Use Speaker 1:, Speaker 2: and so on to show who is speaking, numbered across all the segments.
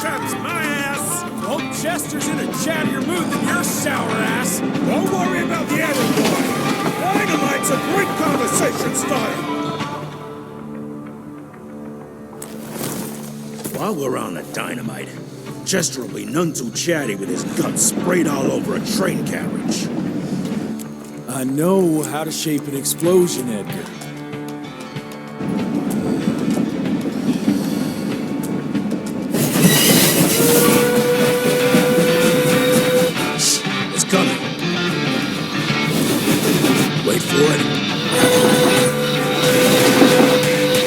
Speaker 1: chaps my ass! Hope Chester's in a chattier mood than your sour ass!
Speaker 2: Don't worry about the other boy! Dynamite's a great conversation starter!
Speaker 3: While we're on the dynamite, Chester will be none too chatty with his guts sprayed all over a train carriage.
Speaker 1: I know how to shape an explosion, Edgar.
Speaker 3: It's coming. Wait for it.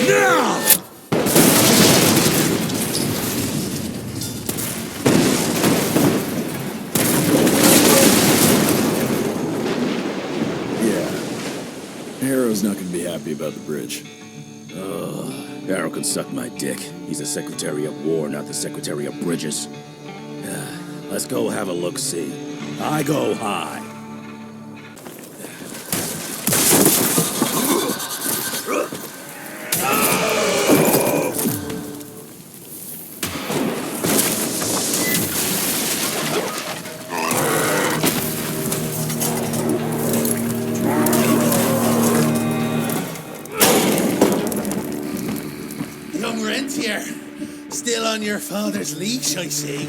Speaker 3: Now!
Speaker 1: Harrow's not gonna be happy about the bridge.
Speaker 3: Harrow can suck my dick. He's the Secretary of War, not the Secretary of Bridges. Let's go have a look-see. I go high.
Speaker 4: Young Rentier, still on your father's leash, I see.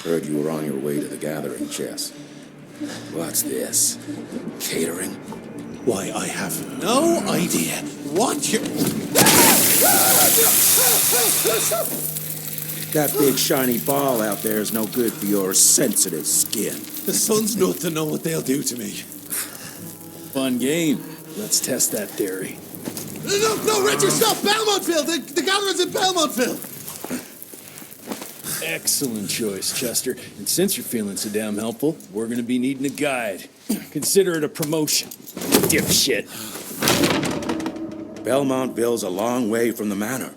Speaker 3: Heard you were on your way to the gathering, Chess. What's this? Catering?
Speaker 4: Why, I have no idea what you're...
Speaker 3: That big shiny ball out there is no good for your sensitive skin.
Speaker 4: The sun's not to know what they'll do to me.
Speaker 1: Fun game. Let's test that theory.
Speaker 4: No, Richard, stop! Belmontville! The gathering's in Belmontville!
Speaker 1: Excellent choice, Chester. And since you're feeling so damn helpful, we're gonna be needing a guide. Consider it a promotion. Dipshit.
Speaker 3: Belmontville's a long way from the manor.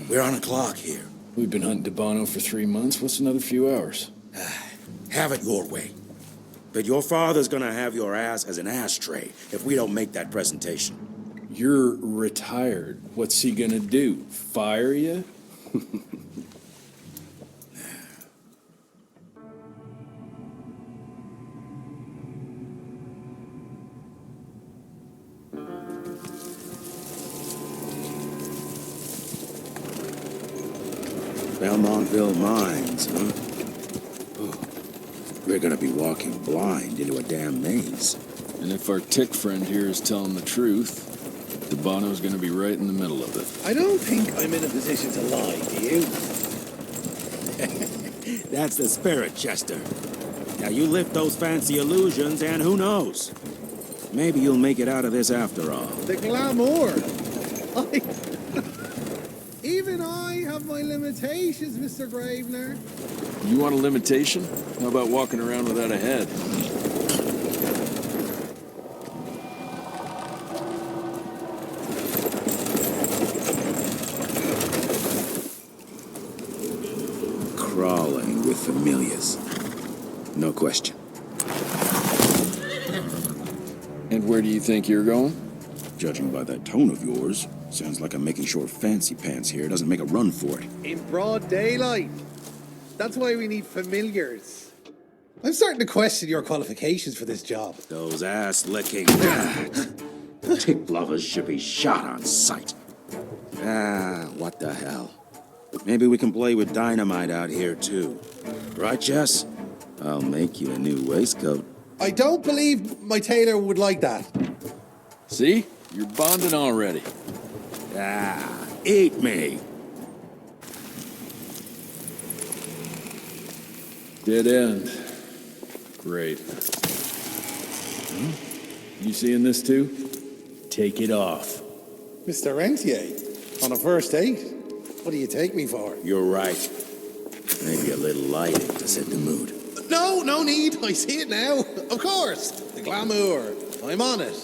Speaker 3: We're on a clock here.
Speaker 1: We've been hunting Debano for 3 months. What's another few hours?
Speaker 3: Have it your way. But your father's gonna have your ass as an ashtray if we don't make that presentation.
Speaker 1: You're retired. What's he gonna do? Fire you?
Speaker 3: Belmontville Mines, huh? Oh, we're gonna be walking blind into a damn maze.
Speaker 1: And if our tick friend here is telling the truth, Debano's gonna be right in the middle of it.
Speaker 4: I don't think I'm in a position to lie, do you?
Speaker 3: That's the spirit, Chester. Now you lift those fancy illusions, and who knows? Maybe you'll make it out of this after all.
Speaker 4: The glamour! Even I have my limitations, Mr. Gravener.
Speaker 1: You want a limitation? How about walking around without a head?
Speaker 3: Crawling with familiars. No question.
Speaker 1: And where do you think you're going?
Speaker 3: Judging by that tone of yours, sounds like I'm making short fancy pants here. Doesn't make a run for it.
Speaker 4: In broad daylight. That's why we need familiars. I'm starting to question your qualifications for this job.
Speaker 3: Those ass-licking tick lovers should be shot on sight. What the hell? Maybe we can play with dynamite out here, too. Right, Jess? I'll make you a new waistcoat.
Speaker 4: I don't believe my tailor would like that.
Speaker 1: See? You're bonding already.
Speaker 3: Eat me.
Speaker 1: Dead end. Great. You seeing this too? Take it off.
Speaker 4: Mr. Rentier, on a first date? What do you take me for?
Speaker 3: You're right. Maybe a little lighting to set the mood.
Speaker 4: No need. I see it now. Of course. The glamour. I'm on it.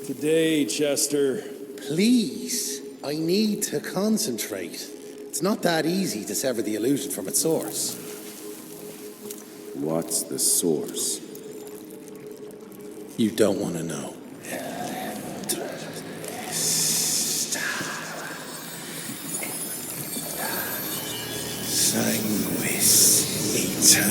Speaker 1: Today, Chester.
Speaker 4: Please, I need to concentrate. It's not that easy to sever the illusion from its source.
Speaker 3: What's the source?
Speaker 4: You don't want to know.
Speaker 3: Well,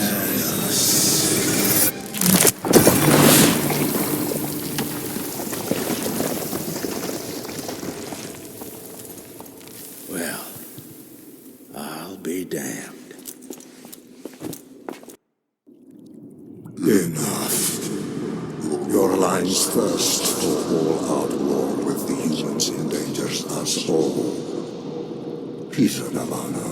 Speaker 3: I'll be damned.
Speaker 5: Enough. Your alliance thirst for all-out war with the humans endangers us all. Peter Navano.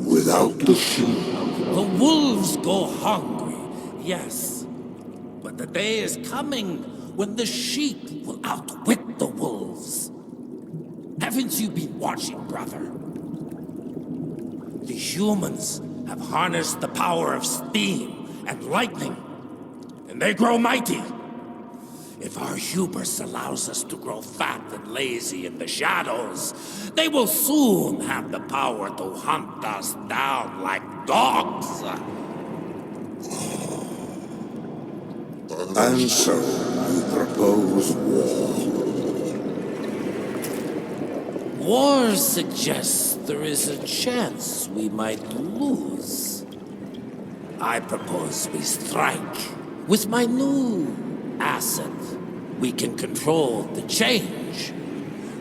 Speaker 5: Without the sheep,
Speaker 6: The wolves go hungry, yes. But the day is coming when the sheep will outwit the wolves. Haven't you been watching, brother? The humans have harnessed the power of steam and lightning, and they grow mighty. If our hubris allows us to grow fat and lazy in the shadows, they will soon have the power to hunt us down like dogs.
Speaker 5: and so you propose war.
Speaker 6: War suggests there is a chance we might lose. I propose we strike. With my new asset, we can control the change.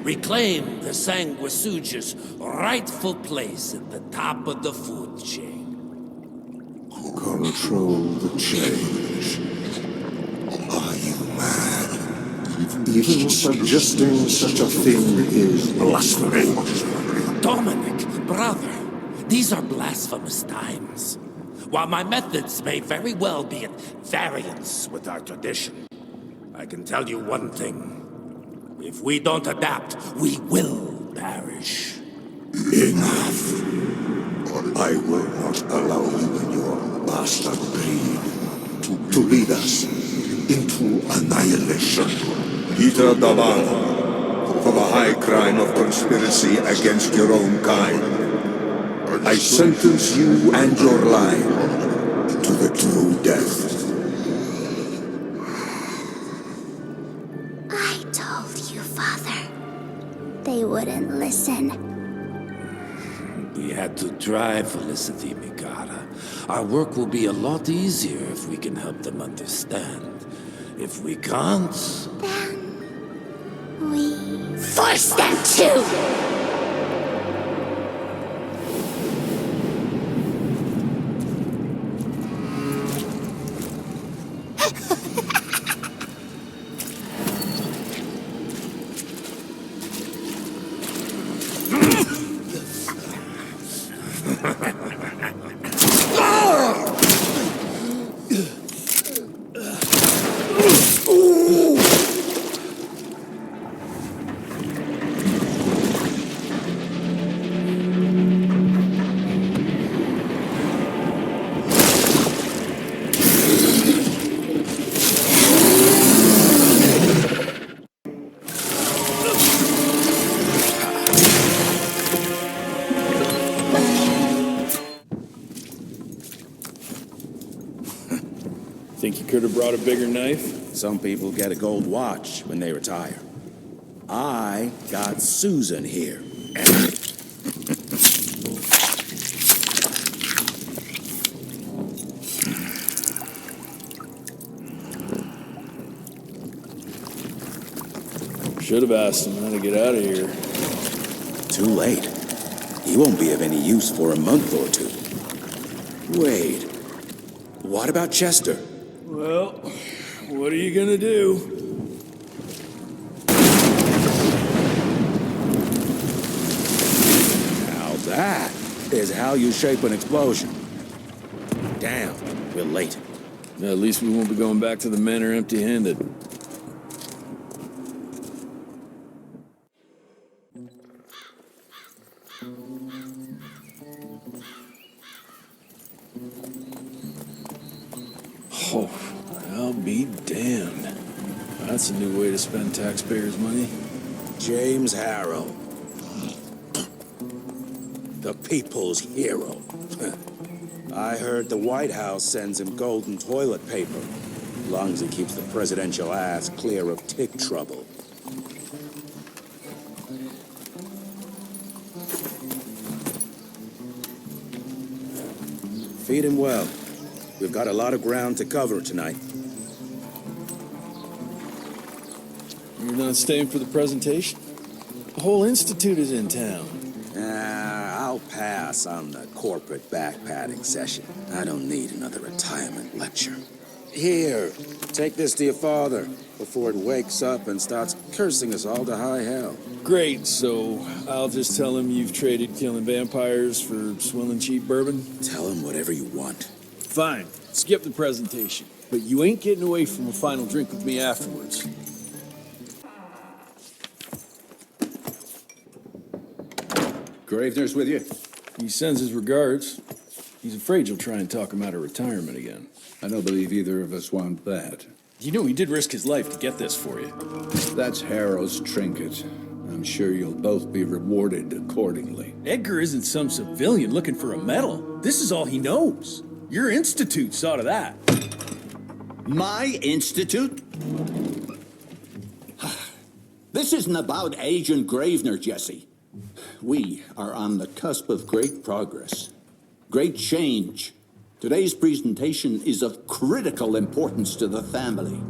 Speaker 6: Reclaim the Sanguisuja's rightful place at the top of the food chain.
Speaker 5: Control the change. Are you mad? Even suggesting such a thing is blasphemy.
Speaker 6: Dominic, brother, these are blasphemous times. While my methods may very well be at variance with our tradition, I can tell you one thing. If we don't adapt, we will perish.
Speaker 5: Enough. I will not allow you and your bastard breed to lead us into annihilation. Peter Davano, for the high crime of conspiracy against your own kind, I sentence you and your line to the true death.
Speaker 7: I told you, Father. They wouldn't listen.
Speaker 6: We had to try, Felicity Mikata. Our work will be a lot easier if we can help them understand. If we can't...
Speaker 7: Then we force them to!
Speaker 1: Think you could have brought a bigger knife?
Speaker 3: Some people get a gold watch when they retire. I got Susan here.
Speaker 1: Should have asked him how to get out of here.
Speaker 3: Too late. He won't be of any use for a month or two. Wait. What about Chester?
Speaker 1: Well, what are you gonna do?
Speaker 3: Now that is how you shape an explosion. Damn, we're late.
Speaker 1: At least we won't be going back to the manor empty-handed. Oh, I'll be damned. That's a new way to spend taxpayers' money.
Speaker 3: James Harrow. The people's hero. I heard the White House sends him golden toilet paper, as long as he keeps the presidential ass clear of tick trouble. Feed him well. We've got a lot of ground to cover tonight.
Speaker 1: You're not staying for the presentation? The whole institute is in town.
Speaker 3: I'll pass on the corporate back-patting session. I don't need another retirement lecture. Here, take this to your father before it wakes up and starts cursing us all to high hell.
Speaker 1: Great, so I'll just tell him you've traded killing vampires for swilling cheap bourbon?
Speaker 3: Tell him whatever you want.
Speaker 1: Fine, skip the presentation. But you ain't getting away from a final drink with me afterwards.
Speaker 8: Gravener's with you?
Speaker 1: He sends his regards. He's afraid you'll try and talk him out of retirement again.
Speaker 8: I don't believe either of us want that.
Speaker 1: You know he did risk his life to get this for you.
Speaker 8: That's Harrow's trinket. I'm sure you'll both be rewarded accordingly.
Speaker 1: Edgar isn't some civilian looking for a medal. This is all he knows. Your institute saw to that.
Speaker 9: My institute? This isn't about Agent Gravener, Jesse. We are on the cusp of great progress, great change. Today's presentation is of critical importance to the family.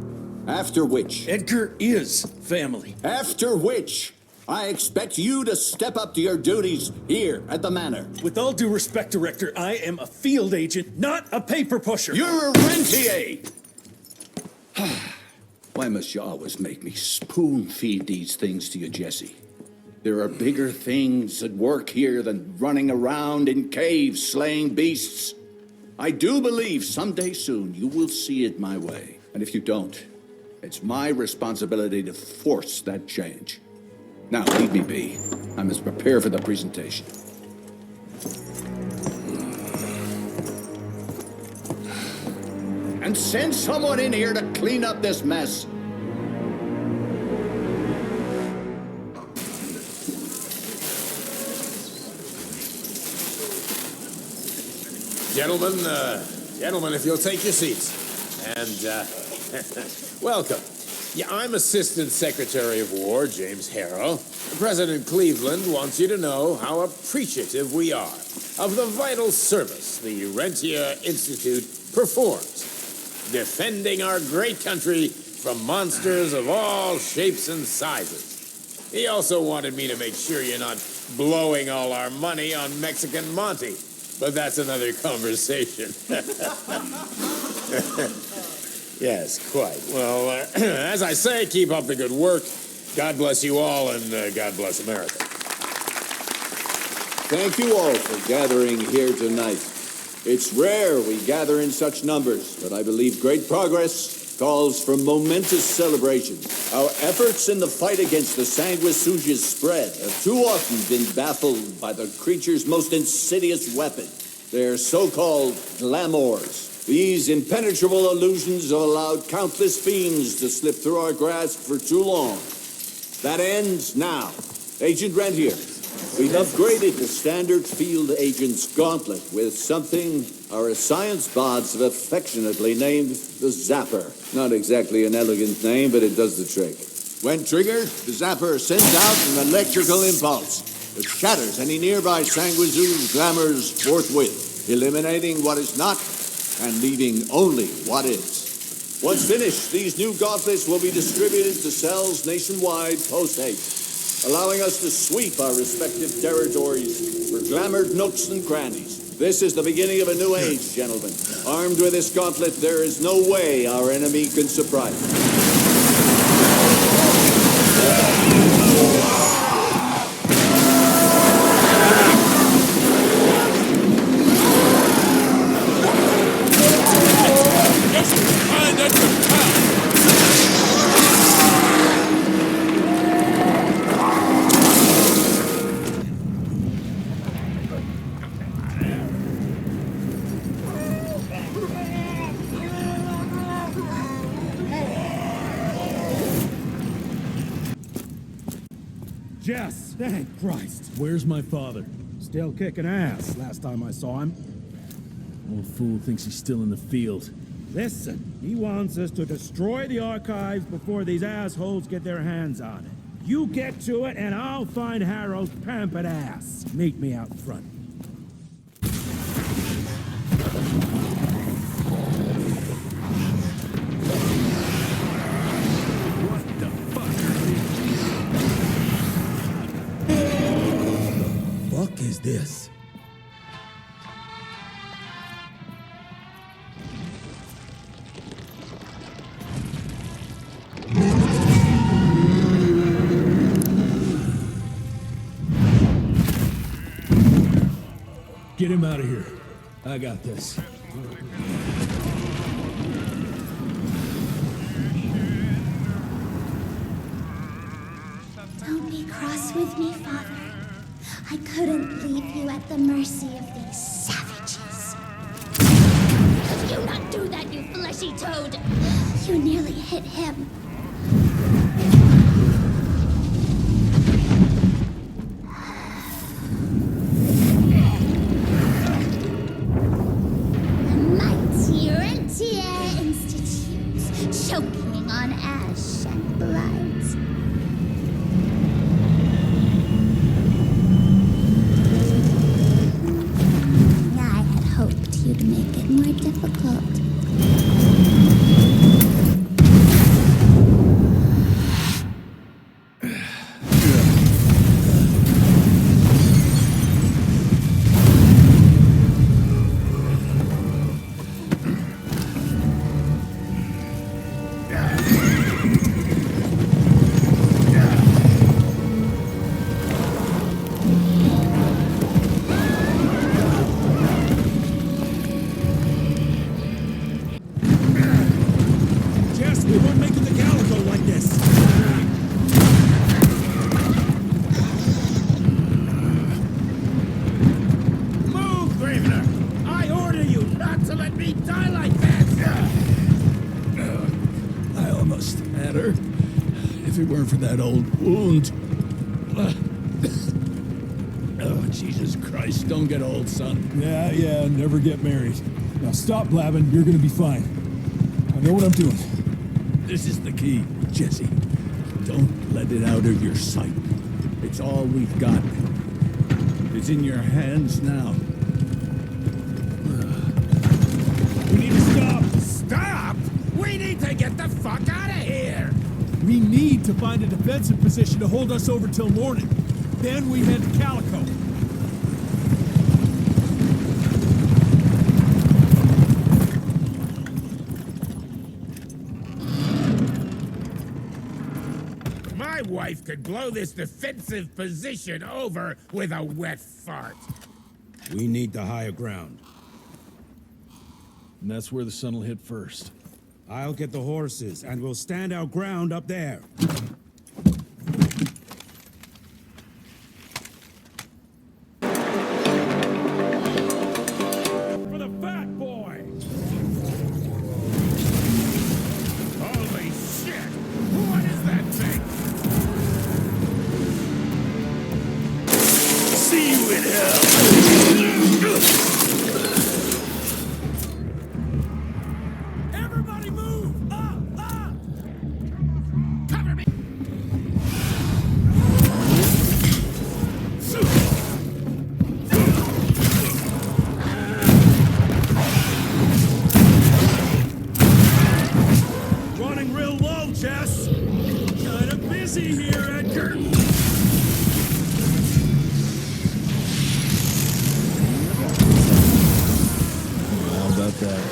Speaker 9: After which...
Speaker 1: Edgar is family.
Speaker 9: After which, I expect you to step up to your duties here at the Manor.
Speaker 1: With all due respect, Director, I am a field agent, not a paper pusher.
Speaker 9: You're a rentier!
Speaker 8: Why must you always make me spoon-feed these things to you, Jesse? There are bigger things at work here than running around in caves slaying beasts. I do believe someday soon you will see it my way. And if you don't, it's my responsibility to force that change. Now, leave me be. I must prepare for the presentation.
Speaker 9: And send someone in here to clean up this mess.
Speaker 10: Gentlemen, if you'll take your seats. And, welcome. Yeah, I'm Assistant Secretary of War, James Harrow. President Cleveland wants you to know how appreciative we are of the vital service the Rentier Institute performs, defending our great country from monsters of all shapes and sizes. He also wanted me to make sure you're not blowing all our money on Mexican Monty. But that's another conversation. Yes, quite. Well, as I say, keep up the good work. God bless you all, and God bless America.
Speaker 11: Thank you all for gathering here tonight. It's rare we gather in such numbers, but I believe great progress calls for momentous celebration. Our efforts in the fight against the sanguisuga's spread have too often been baffled by the creature's most insidious weapon, their so-called glamours. These impenetrable illusions have allowed countless fiends to slip through our grasp for too long. That ends now. Agent Rentier, we've upgraded the standard field agent's gauntlet with something our science bots have affectionately named the Zapper. Not exactly an elegant name, but it does the trick. When triggered, the Zapper sends out an electrical impulse that shatters any nearby sanguisuga's glamours forthwith, eliminating what is not and leaving only what is. Once finished, these new gauntlets will be distributed to cells nationwide post-haste, allowing us to sweep our respective territories for glamored nooks and crannies. This is the beginning of a new age, gentlemen. Armed with this gauntlet, there is no way our enemy can surprise us.
Speaker 2: Jess, thank Christ.
Speaker 1: Where's my father?
Speaker 2: Still kicking ass last time I saw him.
Speaker 1: Old fool thinks he's still in the field.
Speaker 2: Listen, he wants us to destroy the archives before these assholes get their hands on it. You get to it, and I'll find Harrow's pampered ass. Meet me out front. this. Get him out of here. I got this.
Speaker 7: Don't be cross with me, Father. I couldn't leave you at the mercy of these savages. Could you not do that, you fleshy toad? You nearly hit him. Mighty Rentier Institutes, choking on ash and blood. I had hoped you'd make it more difficult.
Speaker 2: Jess, we won't make it to Calico like this.
Speaker 6: Move, Gravener! I order you not to let me die like that!
Speaker 2: I almost had her. If it weren't for that old wound. Oh, Jesus Christ, don't get old, son. Yeah, never get married. Now stop blabbing, you're gonna be fine. I know what I'm doing. This is the key, Jesse. Don't let it out of your sight. It's all we've got. It's in your hands now. We need to stop!
Speaker 6: Stop! We need to get the fuck out of here!
Speaker 2: We need to find a defensive position to hold us over till morning. Then we head to Calico.
Speaker 6: My wife could blow this defensive position over with a wet fart.
Speaker 2: We need the higher ground.
Speaker 1: And that's where the sun will hit first.
Speaker 2: I'll get the horses, and we'll stand our ground up there. For the fat boy!
Speaker 6: Holy shit! What is that thing?
Speaker 1: See you in hell!
Speaker 2: Everybody move! Up!
Speaker 6: Cover me!
Speaker 2: Running real low, Jess! Kinda busy here, Edgar!
Speaker 1: How about that?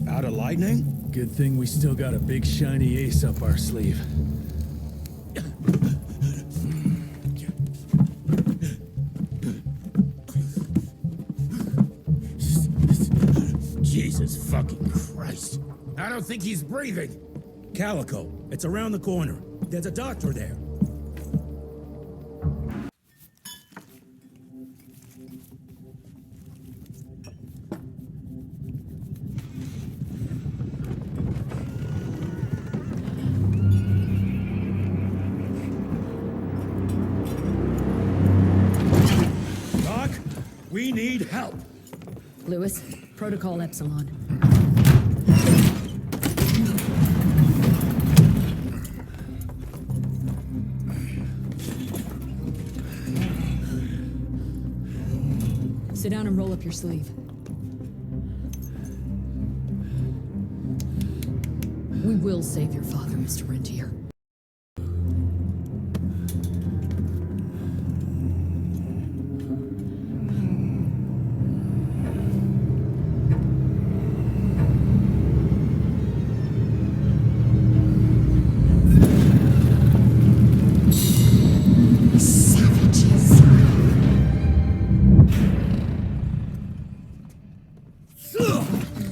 Speaker 2: Out of lightning?
Speaker 1: Good thing we still got a big shiny ace up our sleeve.
Speaker 6: Jesus fucking Christ. I don't think he's breathing.
Speaker 2: Calico, it's around the corner. There's a doctor there. Doc, we need help.
Speaker 12: Lewis, Protocol Epsilon. Sit down and roll up your sleeve. We will save your father, Mr. Rentier.
Speaker 7: Savages.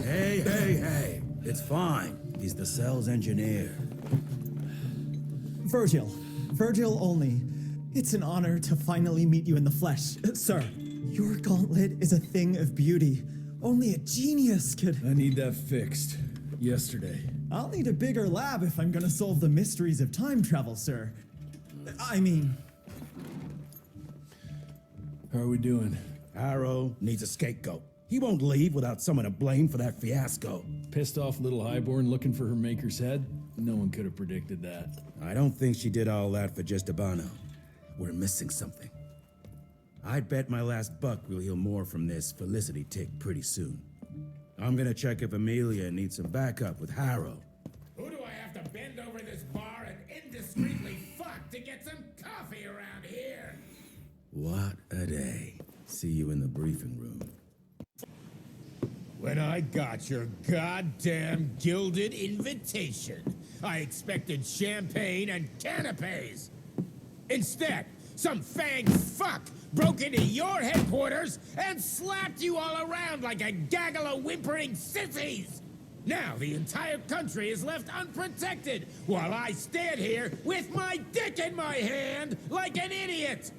Speaker 13: Hey. It's fine. He's the cell's engineer.
Speaker 14: Virgil only. It's an honor to finally meet you in the flesh. Sir, your gauntlet is a thing of beauty. Only a genius could...
Speaker 2: I need that fixed. Yesterday.
Speaker 14: I'll need a bigger lab if I'm gonna solve the mysteries of time travel, sir. I mean...
Speaker 2: How are we doing?
Speaker 13: Harrow needs a scapegoat. He won't leave without someone to blame for that fiasco.
Speaker 2: Pissed off little highborn looking for her maker's head? No one could have predicted that.
Speaker 13: I don't think she did all that for just Abano. We're missing something. I'd bet my last buck we'll hear more from this Felicity tick pretty soon. I'm gonna check if Amelia needs some backup with Harrow.
Speaker 10: Who do I have to bend over this bar and indiscreetly fuck to get some coffee around here?
Speaker 13: What a day. See you in the briefing room.
Speaker 10: When I got your goddamn gilded invitation, I expected champagne and canapes. Instead, some fang fuck broke into your headquarters and slapped you all around like a gaggle of whimpering sissies. Now the entire country is left unprotected while I stand here with my dick in my hand like an idiot.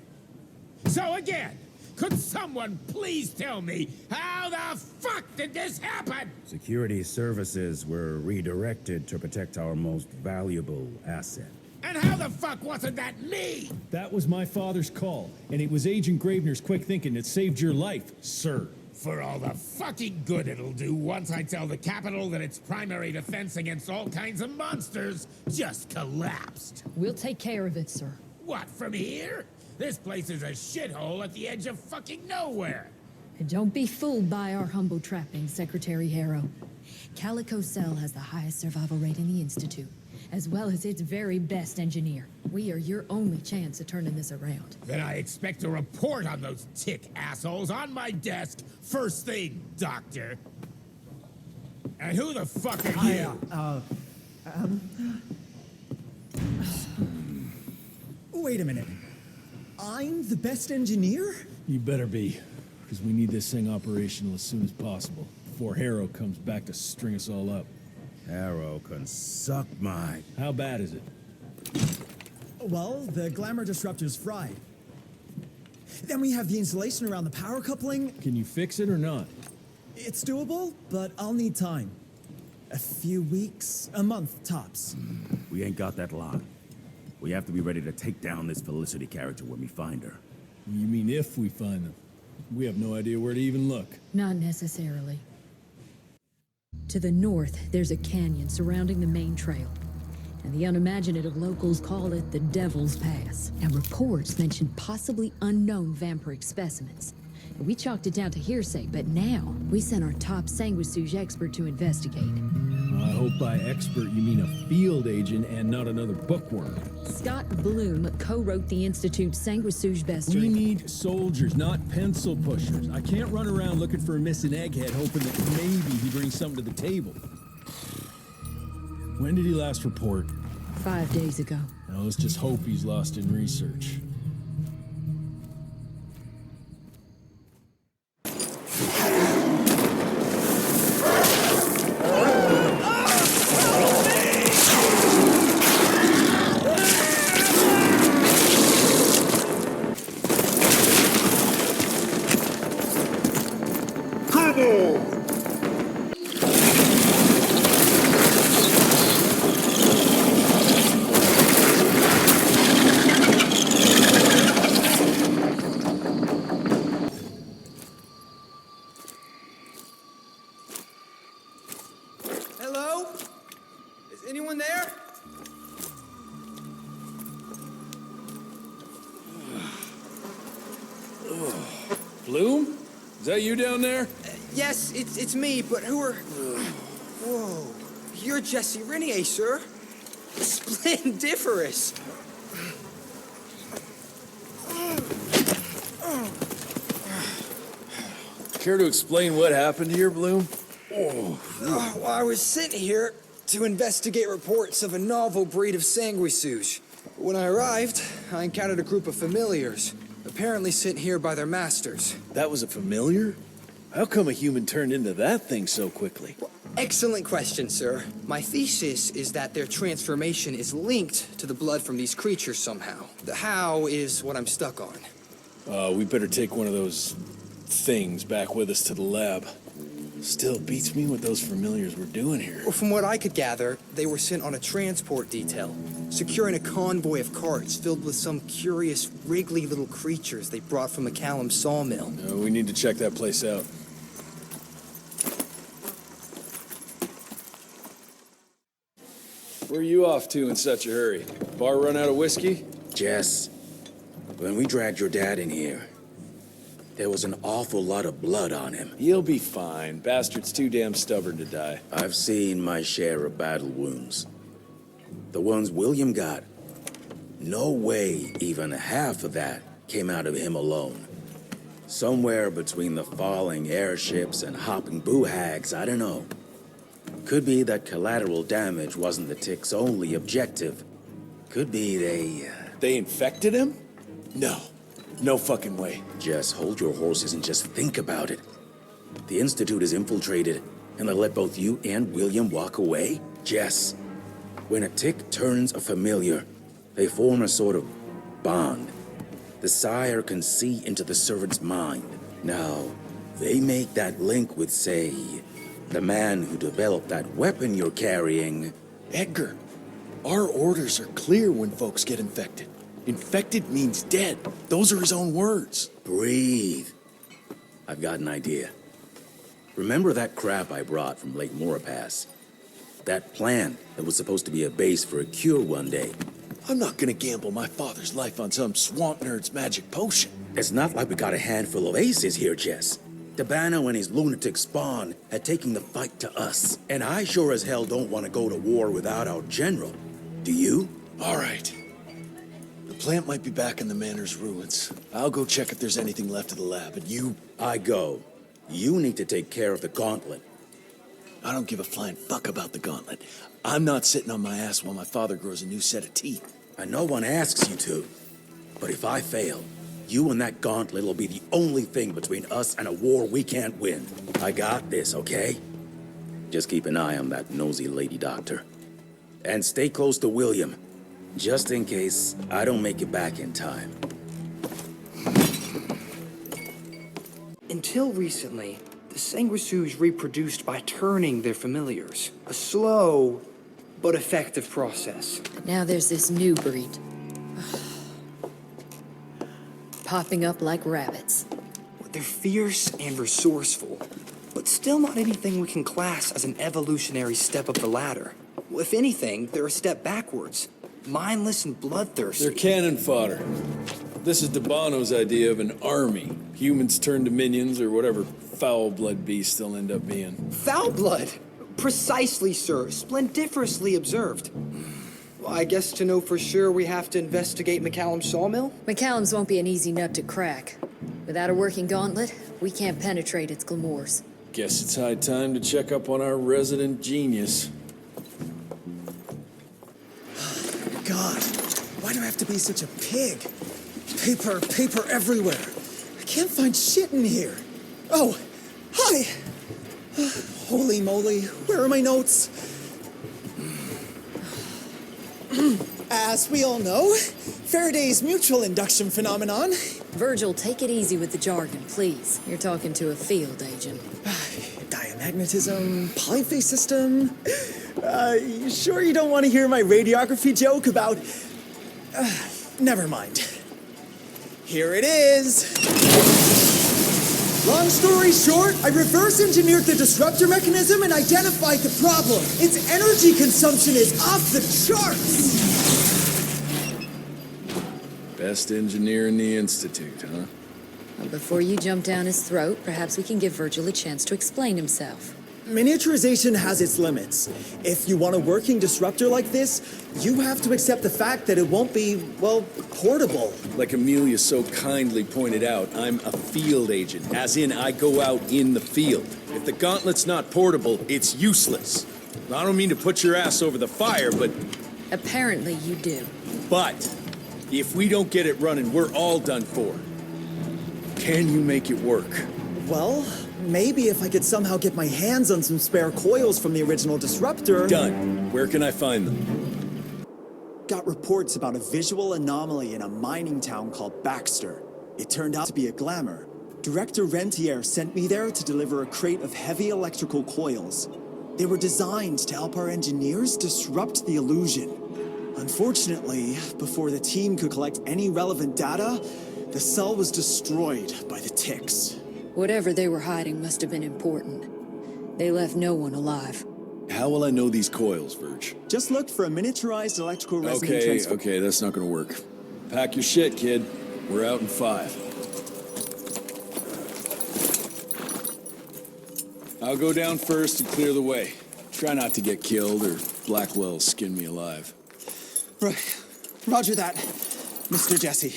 Speaker 10: So again, could someone please tell me how the fuck did this happen?
Speaker 13: Security services were redirected to protect our most valuable asset.
Speaker 10: And how the fuck wasn't that me?
Speaker 2: That was my father's call, and it was Agent Gravener's quick thinking that saved your life, sir.
Speaker 10: For all the fucking good it'll do once I tell the Capitol that its primary defense against all kinds of monsters just collapsed.
Speaker 12: We'll take care of it, sir.
Speaker 10: What, from here? This place is a shithole at the edge of fucking nowhere.
Speaker 12: And don't be fooled by our humble trappings, Secretary Harrow. Calico Cell has the highest survival rate in the Institute, as well as its very best engineer. We are your only chance of turning this around.
Speaker 10: Then I expect a report on those tick assholes on my desk first thing, Doctor. And who the fuck are you?
Speaker 14: Wait a minute. I'm the best engineer?
Speaker 2: You better be, because we need this thing operational as soon as possible, before Harrow comes back to string us all up.
Speaker 13: Harrow can suck my...
Speaker 2: How bad is it?
Speaker 14: Well, the glamour disruptor's fried. Then we have the insulation around the power coupling.
Speaker 2: Can you fix it or not?
Speaker 14: It's doable, but I'll need time. A few weeks, a month tops.
Speaker 13: We ain't got that long. We have to be ready to take down this Felicity character when we find her.
Speaker 2: You mean if we find them? We have no idea where to even look.
Speaker 12: Not necessarily. To the north, there's a canyon surrounding the main trail. And the unimaginative locals call it the Devil's Pass. And reports mention possibly unknown vampiric specimens. We chalked it down to hearsay, but now we sent our top sanguisuge expert to investigate.
Speaker 2: I hope by expert you mean a field agent and not another bookworm.
Speaker 12: Scott Bloom co-wrote the Institute's sanguisuge bestiary.
Speaker 2: We need soldiers, not pencil pushers. I can't run around looking for a missing egghead hoping that maybe he brings something to the table. When did he last report?
Speaker 12: 5 days ago.
Speaker 2: Now let's just hope he's lost in research.
Speaker 15: Hello? Is anyone there?
Speaker 2: Bloom? Is that you down there?
Speaker 15: Yes, it's me, but who are... Whoa. You're Jesse Renier, sir. Splendiferous.
Speaker 1: Care to explain what happened here, Bloom?
Speaker 15: Well, I was sent here to investigate reports of a novel breed of sanguisuge. When I arrived, I encountered a group of familiars, apparently sent here by their masters.
Speaker 1: That was a familiar? How come a human turned into that thing so quickly?
Speaker 15: Excellent question, sir. My thesis is that their transformation is linked to the blood from these creatures somehow. The how is what I'm stuck on.
Speaker 1: We better take one of those things back with us to the lab. Still beats me what those familiars were doing here.
Speaker 15: Well, from what I could gather, they were sent on a transport detail, securing a convoy of carts filled with some curious, wriggly little creatures they brought from McCallum sawmill.
Speaker 1: We need to check that place out. Where are you off to in such a hurry? Bar run out of whiskey?
Speaker 3: Jess, when we dragged your dad in here, there was an awful lot of blood on him.
Speaker 1: He'll be fine. Bastard's too damn stubborn to die.
Speaker 3: I've seen my share of battle wounds. The ones William got, no way even half of that came out of him alone. Somewhere between the falling airships and hopping boo-hags, I don't know. Could be that collateral damage wasn't the Tick's only objective. Could be
Speaker 1: They infected him? No. No fucking way.
Speaker 3: Jess, hold your horses and just think about it. The Institute is infiltrated, and they let both you and William walk away? Jess, when a Tick turns a familiar, they form a sort of bond. The sire can see into the servant's mind. Now, they make that link with, say, the man who developed that weapon you're carrying.
Speaker 1: Edgar, our orders are clear when folks get infected. Infected means dead. Those are his own words.
Speaker 3: Breathe. I've got an idea. Remember that crap I brought from Lake Morapass? That plant that was supposed to be a base for a cure one day.
Speaker 1: I'm not gonna gamble my father's life on some swamp nerd's magic potion.
Speaker 3: It's not like we got a handful of aces here, Jess. Dabano and his lunatic spawn had taken the fight to us. And I sure as hell don't want to go to war without our general. Do you?
Speaker 1: All right. The plant might be back in the manor's ruins. I'll go check if there's anything left of the lab, and you...
Speaker 3: I go. You need to take care of the gauntlet.
Speaker 1: I don't give a flying fuck about the gauntlet. I'm not sitting on my ass while my father grows a new set of teeth.
Speaker 3: And no one asks you to. But if I fail, you and that gauntlet will be the only thing between us and a war we can't win. I got this, okay? Just keep an eye on that nosy lady doctor. And stay close to William, just in case I don't make it back in time.
Speaker 15: Until recently, the sanguisuge reproduced by turning their familiars. A slow but effective process.
Speaker 12: Now there's this new breed. Popping up like rabbits.
Speaker 15: They're fierce and resourceful, but still not anything we can class as an evolutionary step up the ladder. Well, if anything, they're a step backwards. Mindless and bloodthirsty.
Speaker 1: They're cannon fodder. This is Dabano's idea of an army. Humans turn to minions or whatever foul blood beasts they'll end up being.
Speaker 15: Foul blood? Precisely, sir. Splendiferously observed. Well, I guess to know for sure we have to investigate McCallum sawmill?
Speaker 12: McCallum's won't be an easy nut to crack. Without a working gauntlet, we can't penetrate its glamours.
Speaker 1: Guess it's high time to check up on our resident genius.
Speaker 14: God, why do I have to be such a pig? Paper everywhere. I can't find shit in here. Oh, hi! Holy moly, where are my notes? As we all know, Faraday's mutual induction phenomenon.
Speaker 12: Virgil, take it easy with the jargon, please. You're talking to a field agent.
Speaker 14: Diamagnetism, polyphase system. You sure you don't want to hear my radiography joke about... never mind. Here it is. Long story short, I reverse engineered the disruptor mechanism and identified the problem. Its energy consumption is off the charts.
Speaker 1: Best engineer in the Institute, huh?
Speaker 12: Well, before you jump down his throat, perhaps we can give Virgil a chance to explain himself.
Speaker 14: Miniaturization has its limits. If you want a working disruptor like this, you have to accept the fact that it won't be, well, portable.
Speaker 1: Like Amelia so kindly pointed out, I'm a field agent, as in I go out in the field. If the gauntlet's not portable, it's useless. I don't mean to put your ass over the fire, but...
Speaker 12: Apparently you do.
Speaker 1: But, if we don't get it running, we're all done for. Can you make it work?
Speaker 14: Well, maybe if I could somehow get my hands on some spare coils from the original disruptor...
Speaker 1: Done. Where can I find them?
Speaker 14: Got reports about a visual anomaly in a mining town called Baxter. It turned out to be a glamour. Director Rentier sent me there to deliver a crate of heavy electrical coils. They were designed to help our engineers disrupt the illusion. Unfortunately, before the team could collect any relevant data, the cell was destroyed by the ticks.
Speaker 12: Whatever they were hiding must have been important. They left no one alive.
Speaker 1: How will I know these coils, Verge?
Speaker 14: Just look for a miniaturized electrical resonant transformer.
Speaker 1: Okay, that's not gonna work. Pack your shit, kid. We're out in 5. I'll go down first and clear the way. Try not to get killed or Blackwell skin me alive.
Speaker 14: Right. Roger that, Mr. Jesse.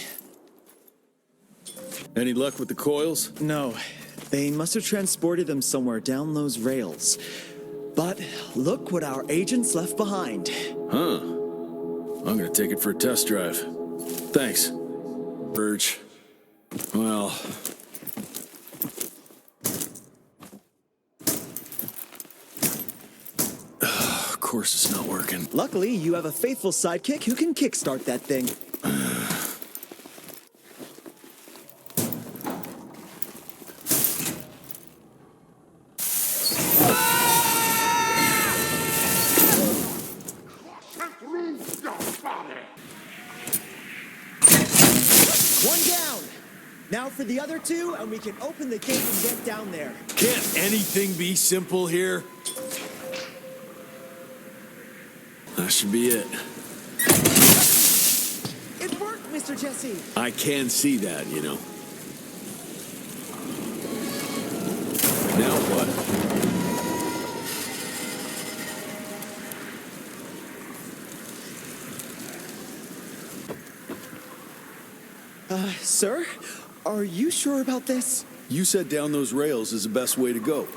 Speaker 1: Any luck with the coils?
Speaker 14: No. They must have transported them somewhere down those rails. But look what our agents left behind.
Speaker 1: Huh. I'm gonna take it for a test drive. Thanks, Verge. Well... Of course it's not working.
Speaker 14: Luckily, you have a faithful sidekick who can kickstart that thing. One down! Now for the other 2, and we can open the gate and get down there.
Speaker 1: Can't anything be simple here? That should be it.
Speaker 14: It worked, Mr. Jesse!
Speaker 1: I can see that, you know. Now what?
Speaker 14: Sir? Are you sure about this?
Speaker 1: You said down those rails is the best way to go.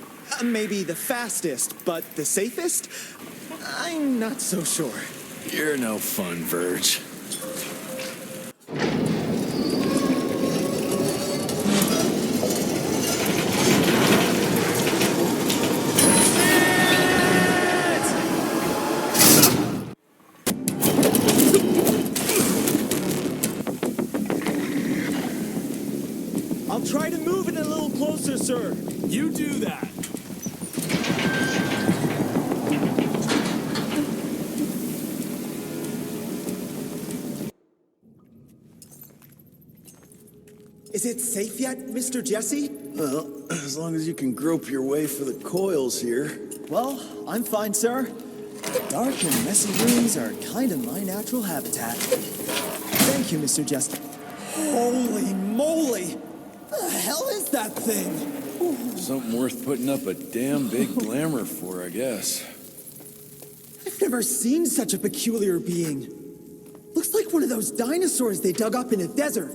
Speaker 14: Maybe the fastest, but the safest? I'm not so sure.
Speaker 1: You're no fun, Verge.
Speaker 14: I'll try to move it a little closer, sir.
Speaker 1: You do that.
Speaker 14: Is it safe yet, Mr. Jesse?
Speaker 1: Well, as long as you can grope your way for the coils here.
Speaker 14: Well, I'm fine, sir. Dark and messy rooms are kind of my natural habitat. Thank you, Mr. Jesse. Holy moly! The hell is that thing?
Speaker 1: Something worth putting up a damn big glamour for, I guess.
Speaker 14: I've never seen such a peculiar being. Looks like one of those dinosaurs they dug up in a desert.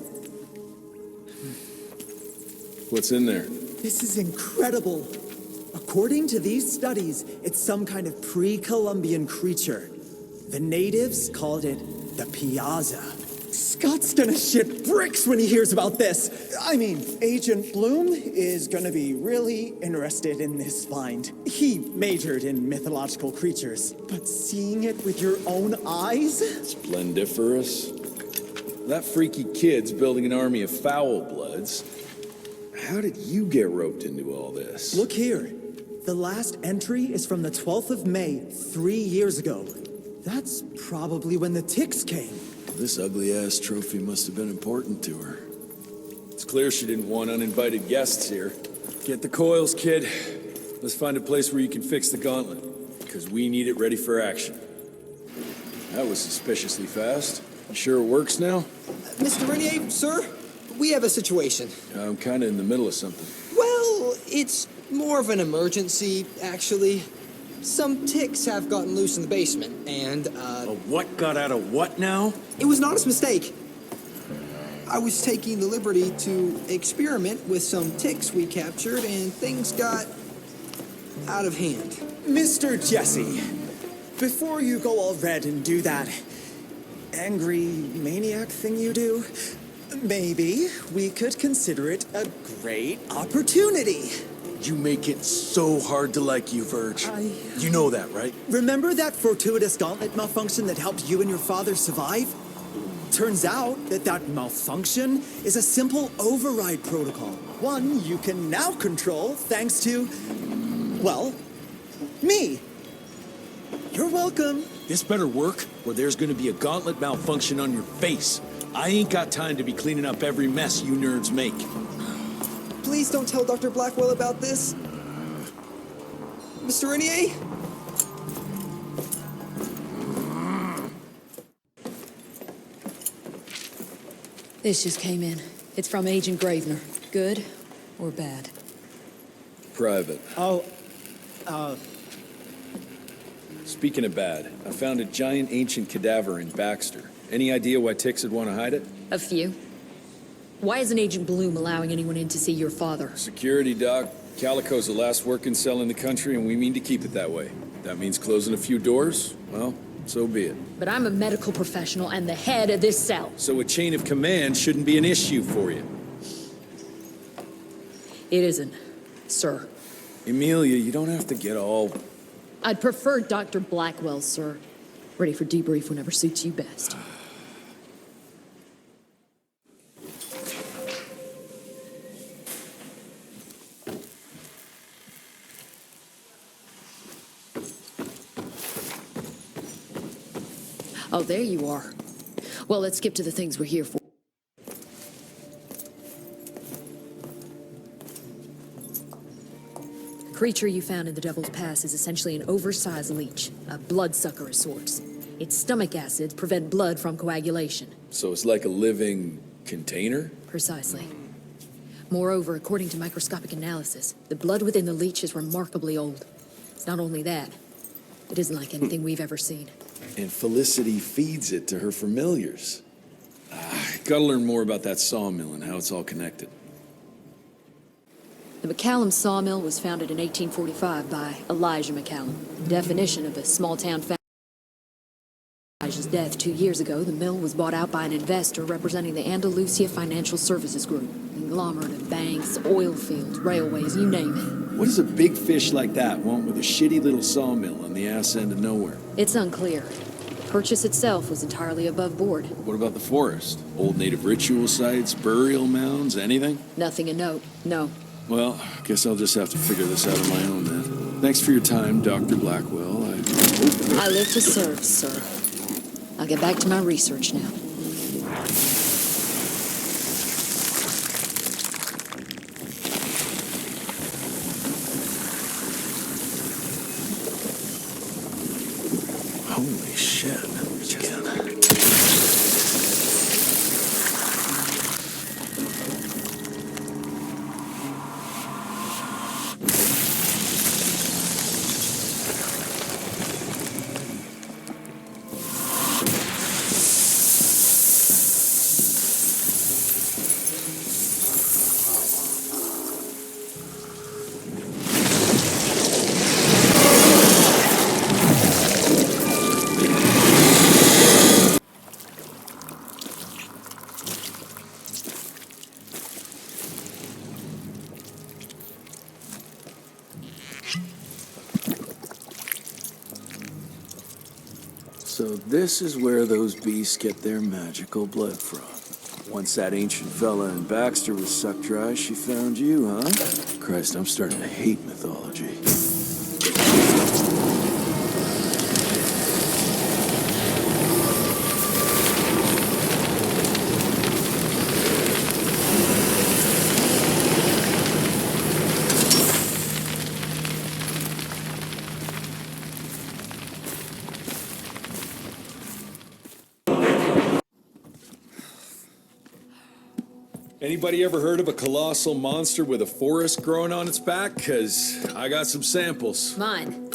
Speaker 1: What's in there?
Speaker 14: This is incredible. According to these studies, it's some kind of pre-Columbian creature. The natives called it the Piazza. Scott's gonna shit bricks when he hears about this. I mean, Agent Bloom is gonna be really interested in this find. He majored in mythological creatures, but seeing it with your own eyes?
Speaker 1: Splendiferous. That freaky kid's building an army of foul bloods. How did you get roped into all this?
Speaker 14: Look here. The last entry is from the 12th of May, 3 years ago. That's probably when the ticks came.
Speaker 1: This ugly-ass trophy must have been important to her. It's clear she didn't want uninvited guests here. Get the coils, kid. Let's find a place where you can fix the gauntlet, because we need it ready for action. That was suspiciously fast. You sure it works now?
Speaker 15: Mr. Renier, sir, we have a situation.
Speaker 1: I'm kind of in the middle of something.
Speaker 15: Well, it's More of an emergency, actually. Some ticks have gotten loose in the basement, and,
Speaker 1: What got out of what now?
Speaker 15: it was an honest mistake. I was taking the liberty to experiment with some ticks we captured, and things got out of hand.
Speaker 14: Mr. Jesse, before you go all red and do that angry maniac thing you do, maybe we could consider it a great opportunity.
Speaker 1: You make it so hard to like you, Verge. You know that, right?
Speaker 14: Remember that fortuitous gauntlet malfunction that helped you and your father survive? Turns out that malfunction is a simple override protocol. One you can now control thanks to, well, me. You're welcome.
Speaker 1: This better work, or there's gonna be a gauntlet malfunction on your face. I ain't got time to be cleaning up every mess you nerds make.
Speaker 15: Please don't tell Dr. Blackwell about this. Mr. Renier?
Speaker 12: This just came in. It's from Agent Gravener. Good or bad?
Speaker 1: Private.
Speaker 14: Oh,
Speaker 1: Speaking of bad, I found a giant ancient cadaver in Baxter. Any idea why ticks would want to hide it?
Speaker 12: A few. Why isn't Agent Bloom allowing anyone in to see your father?
Speaker 1: Security, Doc. Calico's the last working cell in the country, and we mean to keep it that way. That means closing a few doors? Well, so be it.
Speaker 12: But I'm a medical professional and the head of this cell.
Speaker 1: So a chain of command shouldn't be an issue for you.
Speaker 12: It isn't, sir.
Speaker 1: Emilia, you don't have to get all...
Speaker 12: I'd prefer Dr. Blackwell, sir. Ready for debrief whenever suits you best. Oh, there you are. Well, let's skip to the things we're here for. The creature you found in the Devil's Pass is essentially an oversized leech, a bloodsucker of sorts. Its stomach acids prevent blood from coagulation.
Speaker 1: So it's like a living container?
Speaker 12: Precisely. Moreover, according to microscopic analysis, the blood within the leech is remarkably old. It's not only that, it isn't like anything we've ever seen.
Speaker 1: And Felicity feeds it to her familiars. Gotta learn more about that sawmill and how it's all connected.
Speaker 12: The McCallum sawmill was founded in 1845 by Elijah McCallum. Definition of a small-town family. Elijah's death 2 years ago, the mill was bought out by an investor representing the Andalusia Financial Services Group. Conglomerate of banks, oil fields, railways, you name it.
Speaker 1: What does a big fish like that want with a shitty little sawmill on the ass end of nowhere?
Speaker 12: It's unclear. Purchase itself was entirely above board.
Speaker 1: What about the forest? Old native ritual sites, burial mounds, anything?
Speaker 12: Nothing of note, no.
Speaker 1: Well, guess I'll just have to figure this out on my own then. Thanks for your time, Dr. Blackwell.
Speaker 12: I live to serve, sir. I'll get back to my research now.
Speaker 1: Holy shit. So this is where those beasts get their magical blood from. Once that ancient fella in Baxter was sucked dry, she found you, huh? Christ, I'm starting to hate mythology. Anybody ever heard of a colossal monster with a forest growing on its back? 'Cause I got some samples.
Speaker 12: Mine.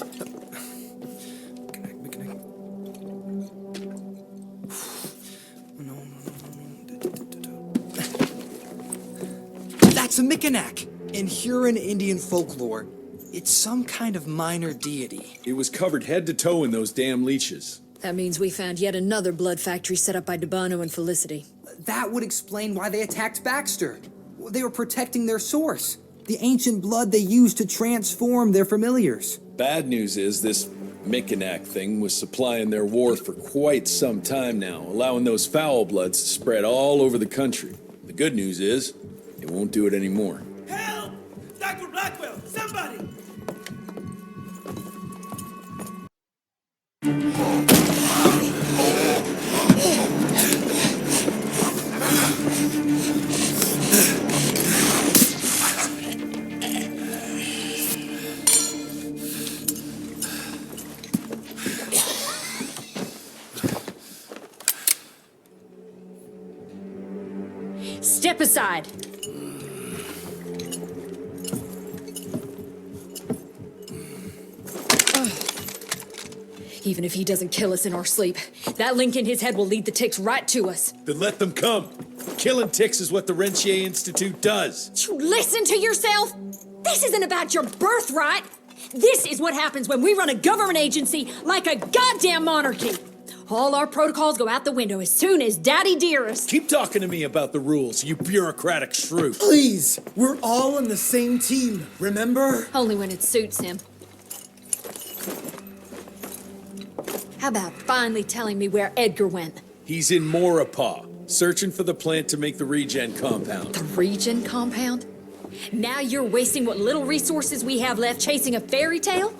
Speaker 15: That's a Mikanak. In Huron Indian folklore, it's some kind of minor deity.
Speaker 1: It was covered head to toe in those damn leeches.
Speaker 12: That means we found yet another blood factory set up by Debano and Felicity.
Speaker 15: That would explain why they attacked Baxter. They were protecting their source, the ancient blood they used to transform their familiars.
Speaker 1: Bad news is this Mikanak thing was supplying their war for quite some time now, allowing those foul bloods to spread all over the country. The good news is, it won't do it anymore.
Speaker 16: Help! Dr. Blackwell, somebody!
Speaker 12: Step aside. Even if he doesn't kill us in our sleep, that link in his head will lead the ticks right to us.
Speaker 1: Then let them come. Killing ticks is what the Rentier Institute does.
Speaker 12: You listen to yourself? This isn't about your birthright. This is what happens when we run a government agency like a goddamn monarchy. All our protocols go out the window as soon as Daddy Dearest.
Speaker 1: Keep talking to me about the rules, you bureaucratic shrew.
Speaker 14: Please, we're all on the same team, remember?
Speaker 12: Only when it suits him. How about finally telling me where Edgar went?
Speaker 1: He's in Maurepas, searching for the plant to make the regen compound.
Speaker 12: The regen compound? Now you're wasting what little resources we have left chasing a fairy tale?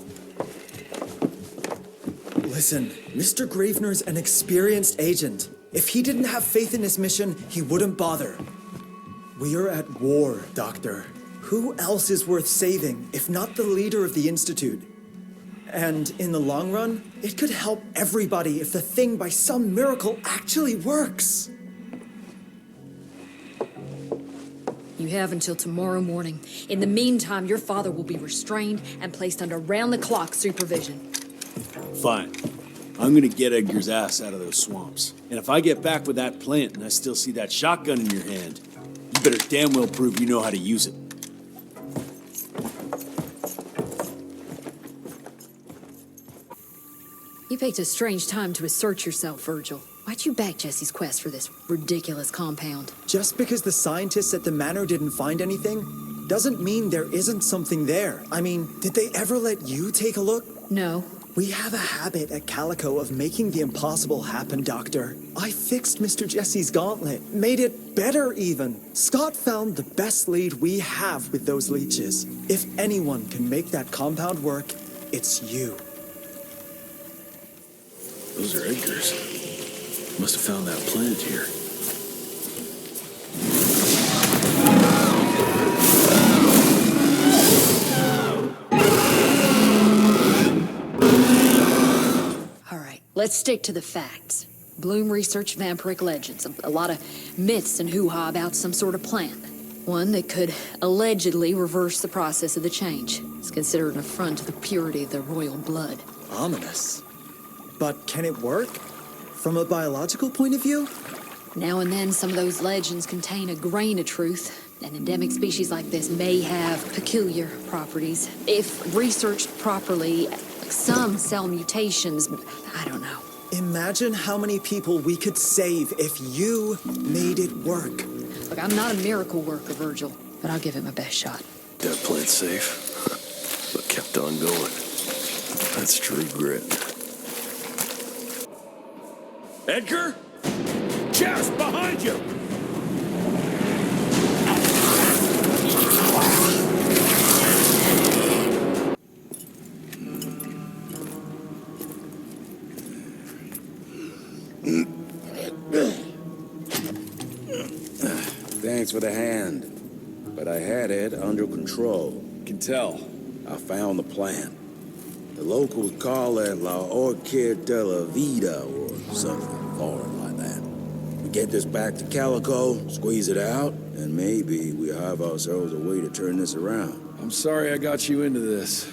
Speaker 14: Listen, Mr. Gravener's an experienced agent. If he didn't have faith in his mission, he wouldn't bother. We are at war, Doctor. Who else is worth saving, if not the leader of the Institute? And in the long run, it could help everybody if the thing by some miracle actually works.
Speaker 12: You have until tomorrow morning. In the meantime, your father will be restrained and placed under round-the-clock supervision.
Speaker 1: Fine. I'm gonna get Edgar's ass out of those swamps. And if I get back with that plant and I still see that shotgun in your hand, you better damn well prove you know how to use it.
Speaker 12: You picked a strange time to assert yourself, Virgil. Why'd you back Jesse's quest for this ridiculous compound?
Speaker 14: Just because the scientists at the manor didn't find anything, doesn't mean there isn't something there. I mean, did they ever let you take a look?
Speaker 12: No.
Speaker 14: We have a habit at Calico of making the impossible happen, Doctor. I fixed Mr. Jesse's gauntlet, made it better even. Scott found the best lead we have with those leeches. If anyone can make that compound work, it's you.
Speaker 1: Those are Edgar's. Must have found that plant here.
Speaker 12: All right, let's stick to the facts. Bloom researched vampiric legends, a lot of myths and hoo-ha about some sort of plant. One that could allegedly reverse the process of the change. It's considered an affront to the purity of the royal blood.
Speaker 14: Ominous. But can it work? From a biological point of view?
Speaker 12: Now and then, some of those legends contain a grain of truth. An endemic species like this may have peculiar properties. If researched properly, some cell mutations, I don't know.
Speaker 14: Imagine how many people we could save if you made it work.
Speaker 12: Look, I'm not a miracle worker, Virgil, but I'll give it my best shot.
Speaker 1: That plant's safe, but kept on going. That's true grit. Edgar? Jess, behind you!
Speaker 3: Thanks for the hand, but I had it under control.
Speaker 1: Can tell.
Speaker 3: I found the plant. The locals call it La Orchid de la Vida or something foreign like that. We Get this back to Calico, squeeze it out, and maybe we have ourselves a way to turn this around.
Speaker 1: I'm sorry I got you into this.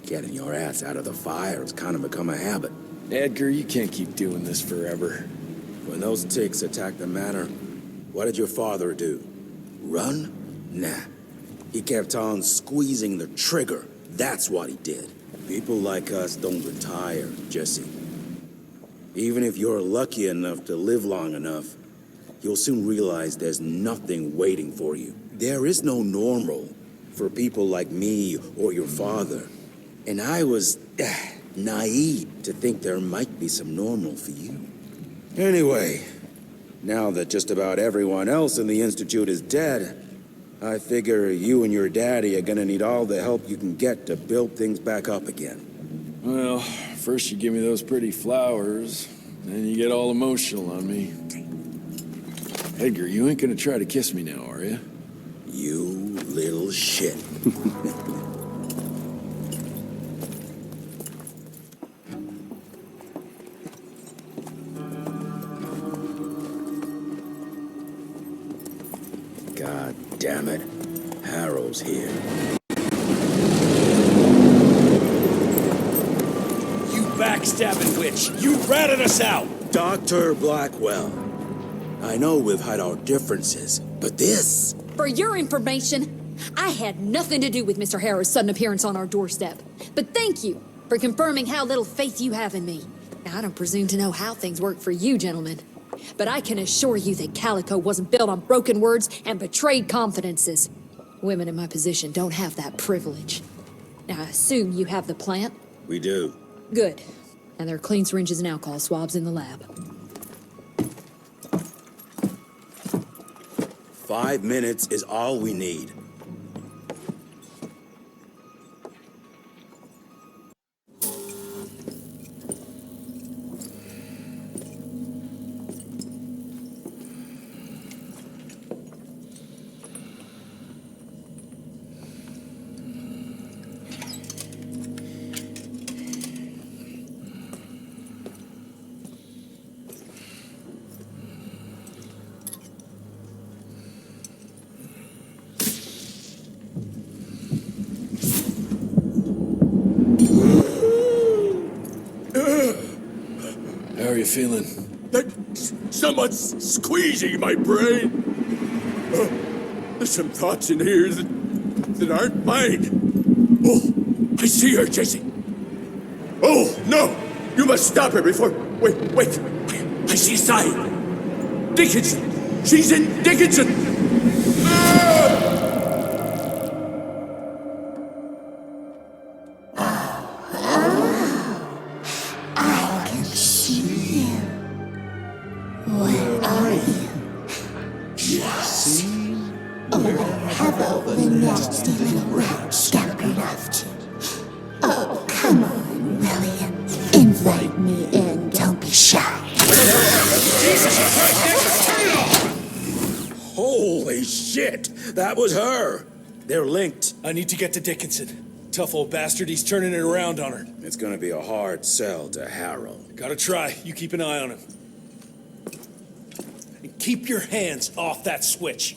Speaker 3: Getting your ass out of the fire has kind of become a habit.
Speaker 1: Edgar, you can't keep doing this forever.
Speaker 3: When those ticks attacked the manor, what did your father do? Run? Nah. He kept on squeezing the trigger. That's what he did. People like us don't retire, Jesse. Even if you're lucky enough to live long enough, you'll soon realize there's nothing waiting for you. There is no normal for people like me or your father. And I was naive to think there might be some normal for you. Anyway, now that just about everyone else in the Institute is dead, I figure you and your daddy are gonna need all the help you can get to build things back up again.
Speaker 1: Well, first you give me those pretty flowers, then you get all emotional on me. Edgar, you ain't gonna try to kiss me now, are you?
Speaker 3: You little shit. God damn it. Harrow's here.
Speaker 2: You backstabbing witch! You ratted us out!
Speaker 3: Dr. Blackwell. I know we've had our differences, but this...
Speaker 12: For your information, I had nothing to do with Mr. Harrow's sudden appearance on our doorstep. But thank you for confirming how little faith you have in me. Now, I don't presume to know how things work for you, gentlemen. But I can assure you that Calico wasn't built on broken words and betrayed confidences. Women in my position don't have that privilege. Now, I assume you have the plant?
Speaker 3: We do.
Speaker 12: Good. And there are clean syringes and alcohol swabs in the lab.
Speaker 3: 5 minutes is all we need.
Speaker 1: How are you feeling?
Speaker 5: Someone's squeezing my brain. There's some thoughts in here that aren't mine. Oh, I see her, Jesse. Oh, no! You must stop her before... Wait. I see a sign. Dickinson! She's in Dickinson!
Speaker 7: I can see you. Where are you? Jesse? Or have all the nasty little rats scampered off to? Oh, come on, William. Invite me in, don't be shy.
Speaker 3: Holy shit! That was her! They're linked.
Speaker 2: I need to get to Dickinson. Tough old bastard, he's turning it around on her.
Speaker 3: It's gonna be a hard sell to Harrow.
Speaker 2: Gotta try. You keep an eye on him. And keep your hands off that switch.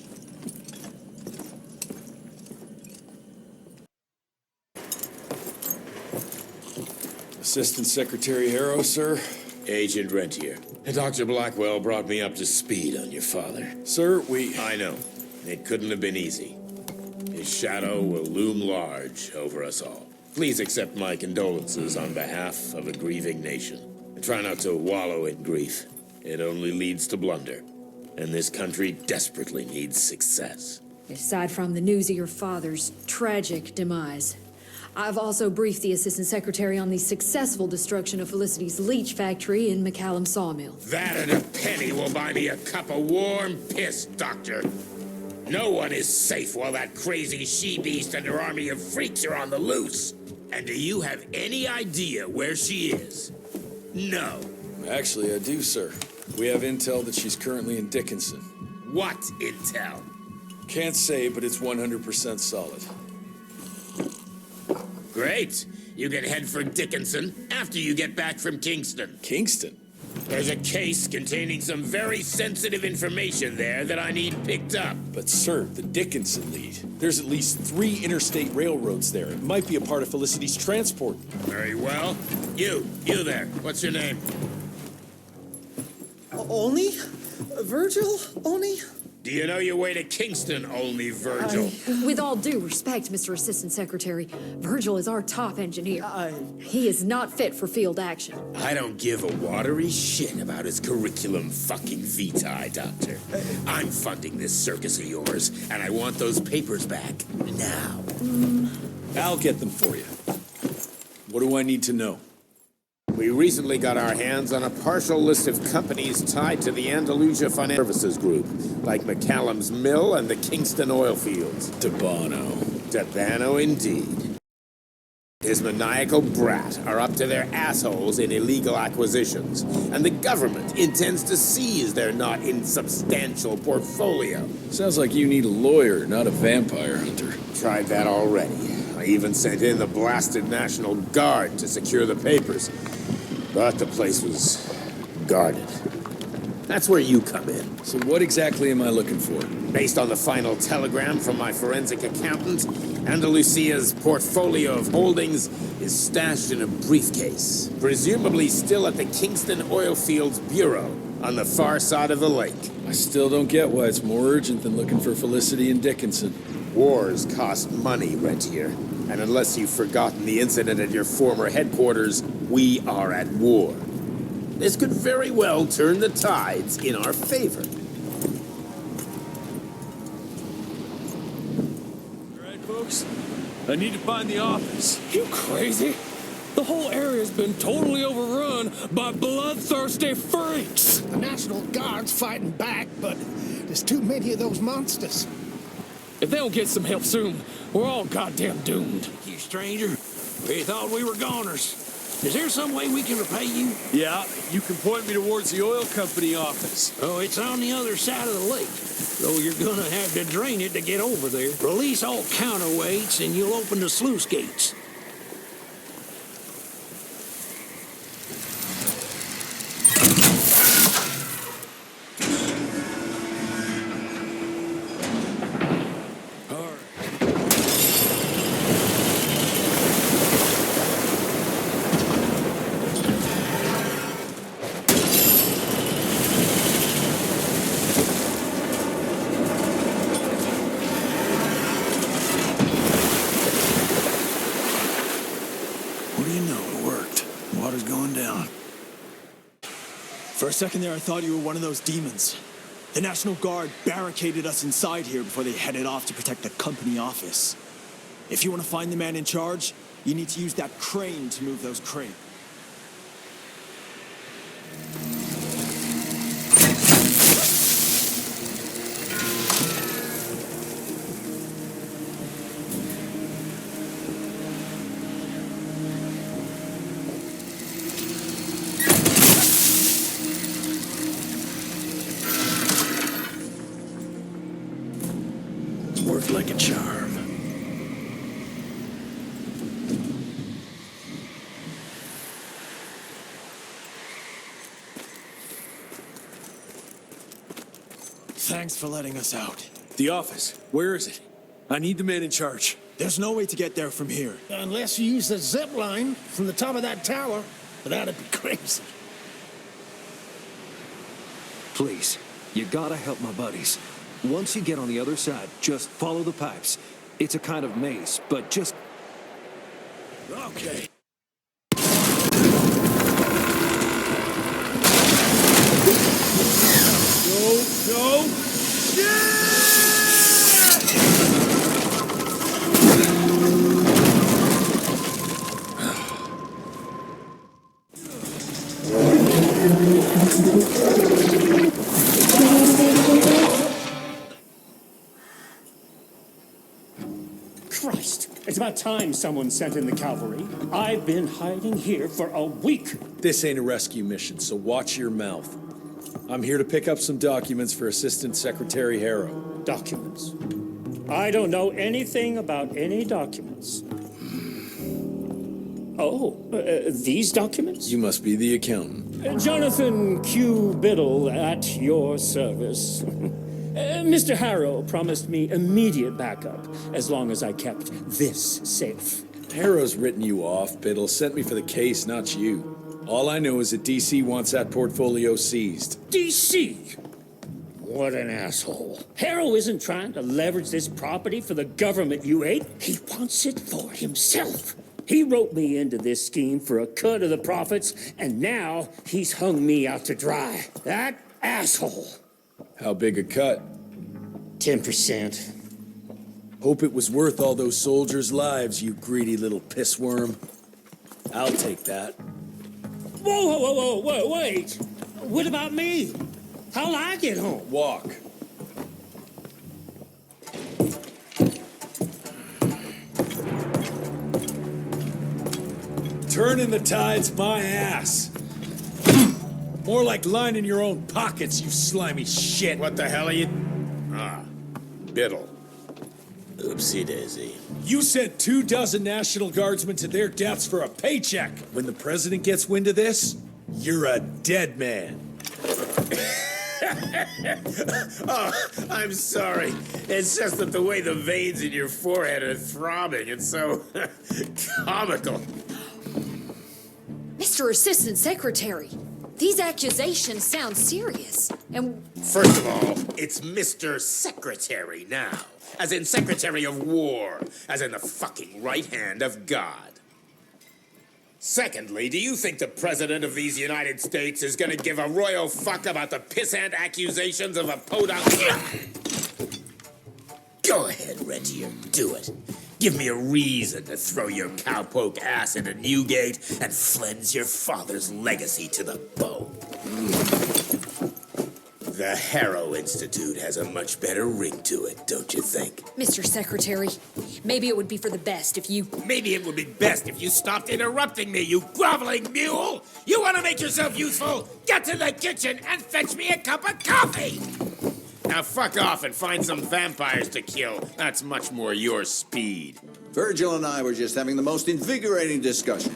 Speaker 1: Assistant Secretary Harrow, sir?
Speaker 10: Agent Rentier. Dr. Blackwell brought me up to speed on your father.
Speaker 1: Sir,
Speaker 10: I know. It couldn't have been easy. His shadow will loom large over us all. Please accept my condolences on behalf of a grieving nation. Try not to wallow in grief. It only leads to blunder. And this country desperately needs success.
Speaker 12: Aside from the news of your father's tragic demise, I've also briefed the Assistant Secretary on the successful destruction of Felicity's leech factory in McCallum Sawmill.
Speaker 10: That and a penny will buy me a cup of warm piss, Doctor. No one is safe while that crazy she-beast and her army of freaks are on the loose. And do you have any idea where she is? No.
Speaker 1: Actually, I do, sir. We have intel that she's currently in Dickinson.
Speaker 10: What intel?
Speaker 1: Can't say, but it's 100% solid.
Speaker 10: Great. You can head for Dickinson after you get back from Kingston.
Speaker 1: Kingston?
Speaker 10: There's a case containing some very sensitive information there that I need picked up.
Speaker 1: But sir, the Dickinson lead. There's at least 3 interstate railroads there. It might be a part of Felicity's transport.
Speaker 10: Very well. You there. What's your name?
Speaker 14: Only? Virgil? Only?
Speaker 10: Do you know your way to Kingston, only Virgil?
Speaker 12: With all due respect, Mr. Assistant Secretary, Virgil is our top engineer. He is not fit for field action.
Speaker 10: I don't give a watery shit about his curriculum fucking vitae, Doctor. I'm funding this circus of yours, and I want those papers back now.
Speaker 1: I'll get them for you. What do I need to know?
Speaker 10: We recently got our hands on a partial list of companies tied to the Andalusia Financial Services Group, like McCallum's Mill and the Kingston Oil Fields. Debano, indeed. His maniacal brat are up to their assholes in illegal acquisitions, and the government intends to seize their not insubstantial portfolio.
Speaker 1: Sounds like you need a lawyer, not a vampire hunter.
Speaker 10: Tried that already. I even sent in the blasted National Guard to secure the papers. But the place was guarded. That's where you come in.
Speaker 1: So what exactly am I looking for?
Speaker 10: Based on the final telegram from my forensic accountant, Andalusia's portfolio of holdings is stashed in a briefcase, presumably still at the Kingston Oil Fields Bureau on the far side of the lake.
Speaker 1: I still don't get why it's more urgent than looking for Felicity and Dickinson.
Speaker 10: Wars cost money, Rentier. And unless you've forgotten the incident at your former headquarters, we are at war. This could very well turn the tides in our favor.
Speaker 2: All right, folks. I need to find the office. You crazy? The whole area's been totally overrun by bloodthirsty freaks.
Speaker 17: The National Guard's fighting back, but there's too many of those monsters.
Speaker 2: If they don't get some help soon, we're all goddamn doomed. You stranger, we thought we were goners. Is there some way we can repay you? Yeah, you can point me towards the oil company office.
Speaker 18: Oh, it's on the other side of the lake. So you're gonna have to drain it to get over there. Release all counterweights and you'll open the sluice gates.
Speaker 2: For a second there, I thought you were one of those demons. The National Guard barricaded us inside here before they headed off to protect the company office. If you want to find the man in charge, you need to use that crane to move those crates.
Speaker 18: Worked like a charm.
Speaker 2: Thanks for letting us out. The office, where is it? I need the man in charge. There's no way to get there from here.
Speaker 17: Unless you use the zip line from the top of that tower, but that'd be crazy.
Speaker 19: Please, you gotta help my buddies. Once you get on the other side, just follow the pipes. It's a kind of maze, but just...
Speaker 2: Okay. Go!
Speaker 20: Christ, it's about time someone sent in the cavalry. I've been hiding here for a week.
Speaker 1: This ain't a rescue mission, so watch your mouth. I'm here to pick up some documents for Assistant Secretary Harrow.
Speaker 20: Documents? I don't know anything about any documents. Oh, these documents?
Speaker 1: You must be the accountant.
Speaker 20: Jonathan Q. Biddle at your service. Mr. Harrow promised me immediate backup as long as I kept this safe.
Speaker 1: Harrow's written you off, Biddle. Sent me for the case, not you. All I know is that DC wants that portfolio seized.
Speaker 20: DC? What an asshole. Harrow isn't trying to leverage this property for the government you hate. He wants it for himself. He wrote me into this scheme for a cut of the profits, and now he's hung me out to dry. That asshole.
Speaker 1: How big a cut?
Speaker 20: 10%.
Speaker 1: Hope it was worth all those soldiers' lives, you greedy little pissworm. I'll take that.
Speaker 20: Whoa, wait. What about me? How'll I get home?
Speaker 1: Walk. Turning the tide's my ass. More like lining your own pockets, you slimy shit.
Speaker 10: What the hell are you... Ah, Biddle. Oopsie daisy.
Speaker 1: You sent 24 National Guardsmen to their deaths for a paycheck. When the president gets wind of this, you're a dead man.
Speaker 10: Oh, I'm sorry. It's just that the way the veins in your forehead are throbbing, it's so comical.
Speaker 12: Mr. Assistant Secretary, these accusations sound serious. And
Speaker 10: First of all, it's Mr. Secretary now. As in Secretary of War. As in the fucking right hand of God. Secondly, do you think the President of these United States is gonna give a royal fuck about the pissant accusations of a podunk? Go ahead, Rentier, do it. Give me a reason to throw your cowpoke ass into Newgate and cleanse your father's legacy to the bone. The Harrow Institute has a much better ring to it, don't you think?
Speaker 12: Mr. Secretary, maybe it would be for the best if you...
Speaker 10: Maybe it would be best if you stopped interrupting me, you groveling mule! You want to make yourself useful? Get to the kitchen and fetch me a cup of coffee! Now fuck off and find some vampires to kill. That's much more your speed.
Speaker 11: Virgil and I were just having the most invigorating discussion.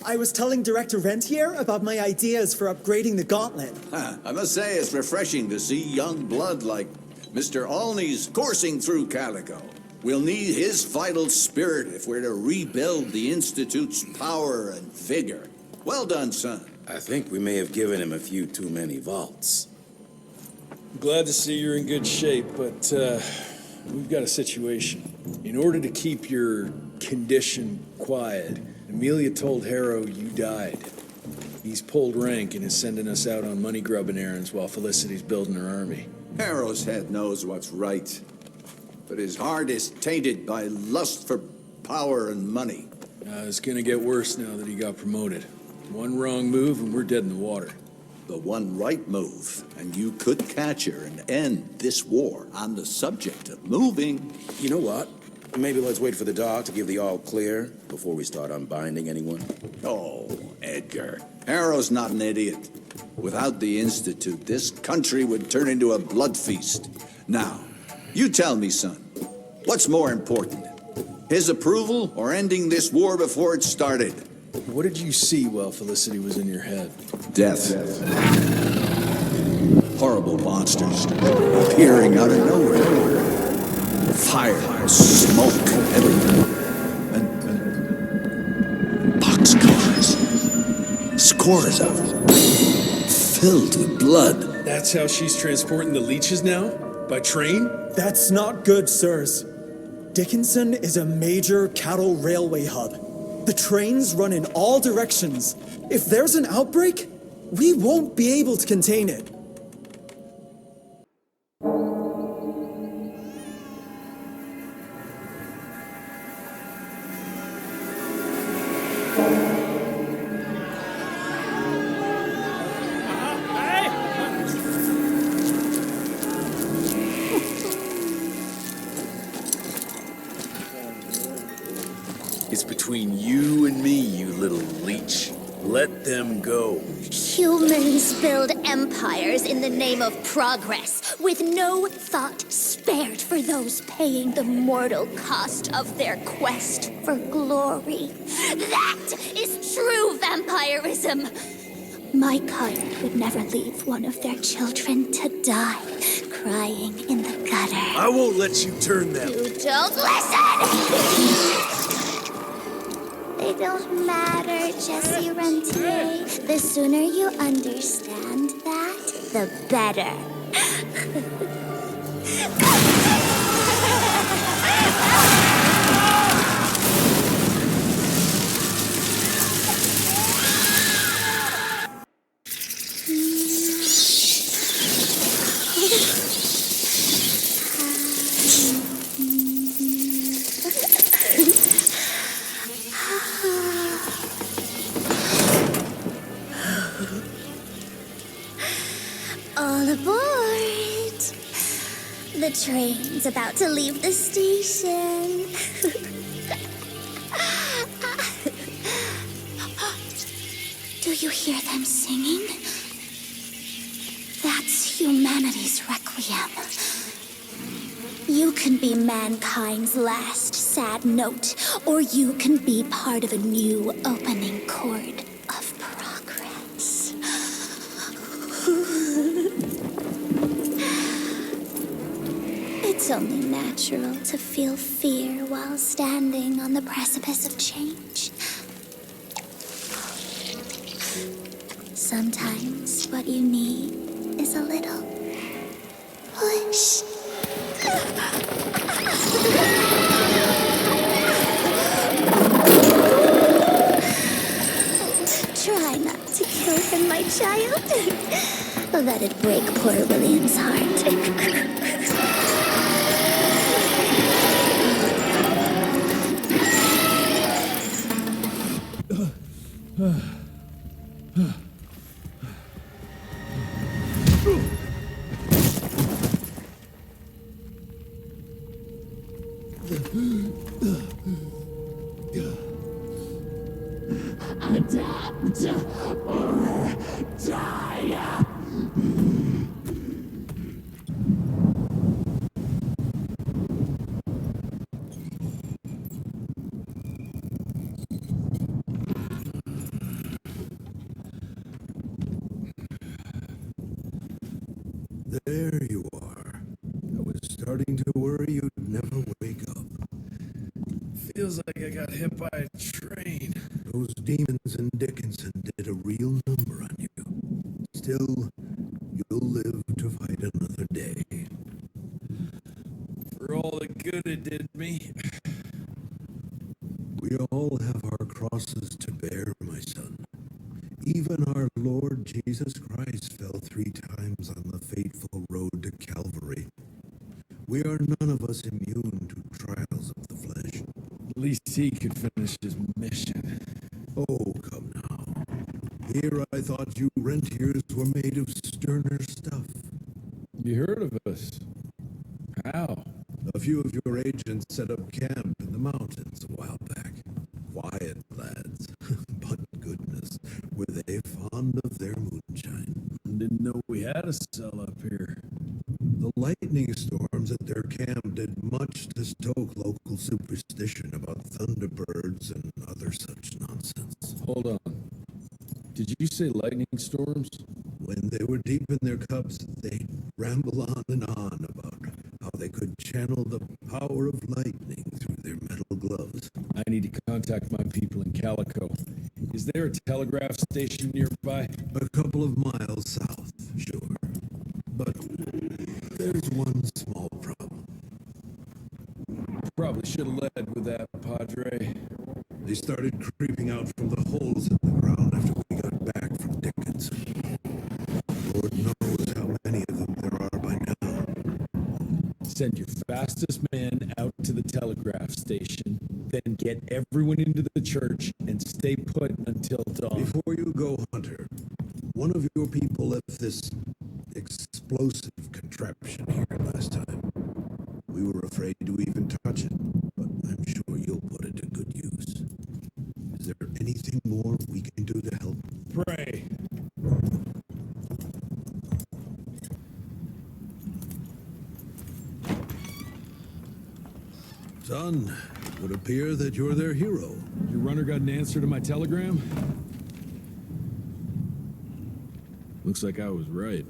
Speaker 14: I was telling Director Rentier about my ideas for upgrading the gauntlet.
Speaker 11: I must say it's refreshing to see young blood like Mr. Olney's coursing through Calico. We'll need his vital spirit if we're to rebuild the Institute's power and vigor. Well done, son.
Speaker 13: I think we may have given him a few too many vaults.
Speaker 1: Glad to see you're in good shape, but we've got a situation. In order to keep your condition quiet, Amelia told Harrow you died. He's pulled rank and is sending us out on money-grubbing errands while Felicity's building her army.
Speaker 11: Harrow's head knows what's right, but his heart is tainted by lust for power and money.
Speaker 1: It's gonna get worse now that he got promoted. One wrong move and we're dead in the water.
Speaker 11: The one right move, and you could catch her and end this war on the subject of moving.
Speaker 13: You know what? Maybe let's wait for the dog to give the all clear before we start unbinding anyone.
Speaker 11: Oh, Edgar. Harrow's not an idiot. Without the Institute, this country would turn into a blood feast. Now, you tell me, son, what's more important? His approval or ending this war before it started?
Speaker 1: What did you see while Felicity was in your head?
Speaker 11: Death. Horrible monsters appearing out of nowhere. Fire, smoke everywhere. And boxcars. Scores of them. Filled with blood.
Speaker 1: That's how she's transporting the leeches now? By train?
Speaker 14: That's not good, sirs. Dickinson is a major cattle railway hub. The trains run in all directions. If there's an outbreak, we won't be able to contain it.
Speaker 1: It's between you and me, you little leech. Let them go.
Speaker 7: Humans build empires in the name of progress, with no thought spared for those paying the mortal cost of their quest for glory. That is true vampirism. My kind would never leave one of their children to die crying in the gutter.
Speaker 2: I won't let you turn them.
Speaker 7: You don't listen! They don't matter, Jesse Rentier. The sooner you understand that, the better. All aboard! The train's about to leave the station. Do you hear them singing? That's humanity's requiem. You can be mankind's last sad note, or you can be part of a new opening chord of progress. It's only natural to feel fear while standing on the precipice of change. Sometimes what you need is a little push. Try not to kill him, my child. That'd break poor William's heart.
Speaker 5: Adapt or die.
Speaker 2: There you are. I was starting to worry you'd never wake up. Feels like I got hit by a train. Those demons in Dickinson did a real number on you. Still, you'll live to fight another day. For all the good it did me. We all have our crosses to bear, my son. Even our Lord Jesus Christ fell 3 times on the fateful road to Calvary. We are none of us immune to trials of the flesh. At least he could finish his mission. Oh, come now. Here I thought you rentiers were made of sterner stuff. You heard of us? How? A few of your agents set up camp in the mountains a while back. Quiet lads, but goodness, were they fond of their moonshine. Didn't know we had a cell up here. The lightning storms at their camp did much to stoke local superstition about thunderbirds and other such nonsense. Hold on. Did you say lightning storms? When they were deep in their cups, they'd ramble on and on about how they could channel the power of lightning through their metal gloves. I need to contact my people in Calico. Is there a telegraph station nearby? A couple of miles south, sure. But there's one small problem. Probably should have led with that, Padre. They started creeping out from the holes in the ground after we got back from Dickinson. Lord knows how many of them there are by now. Send your fastest man out to the telegraph station, then get everyone into the church and stay put until dawn. Before you go, Hunter, one of your people left this explosive contraption here last time. We were afraid to even touch it, but I'm sure you'll put it to good use. Is there anything more we can do to help? Pray. Son, it would appear that you're their hero. Your runner got an answer to my telegram?
Speaker 1: Looks like I was right.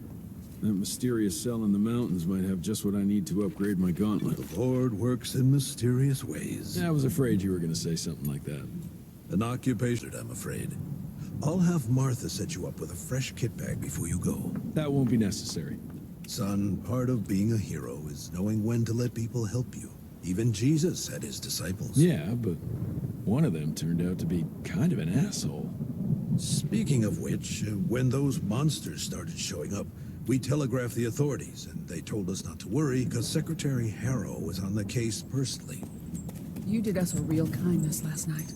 Speaker 1: That mysterious cell in the mountains might have just what I need to upgrade my gauntlet.
Speaker 21: The Lord works in mysterious ways.
Speaker 1: I was afraid you were going to say something like that.
Speaker 21: An occupation, I'm afraid. I'll have Martha set you up with a fresh kit bag before you go.
Speaker 1: That won't be necessary.
Speaker 21: Son, part of being a hero is knowing when to let people help you. Even Jesus had his disciples.
Speaker 1: Yeah, but one of them turned out to be kind of an asshole.
Speaker 21: Speaking of which, when those monsters started showing up, we telegraphed the authorities, and they told us not to worry because Secretary Harrow was on the case personally.
Speaker 22: You did us a real kindness last night.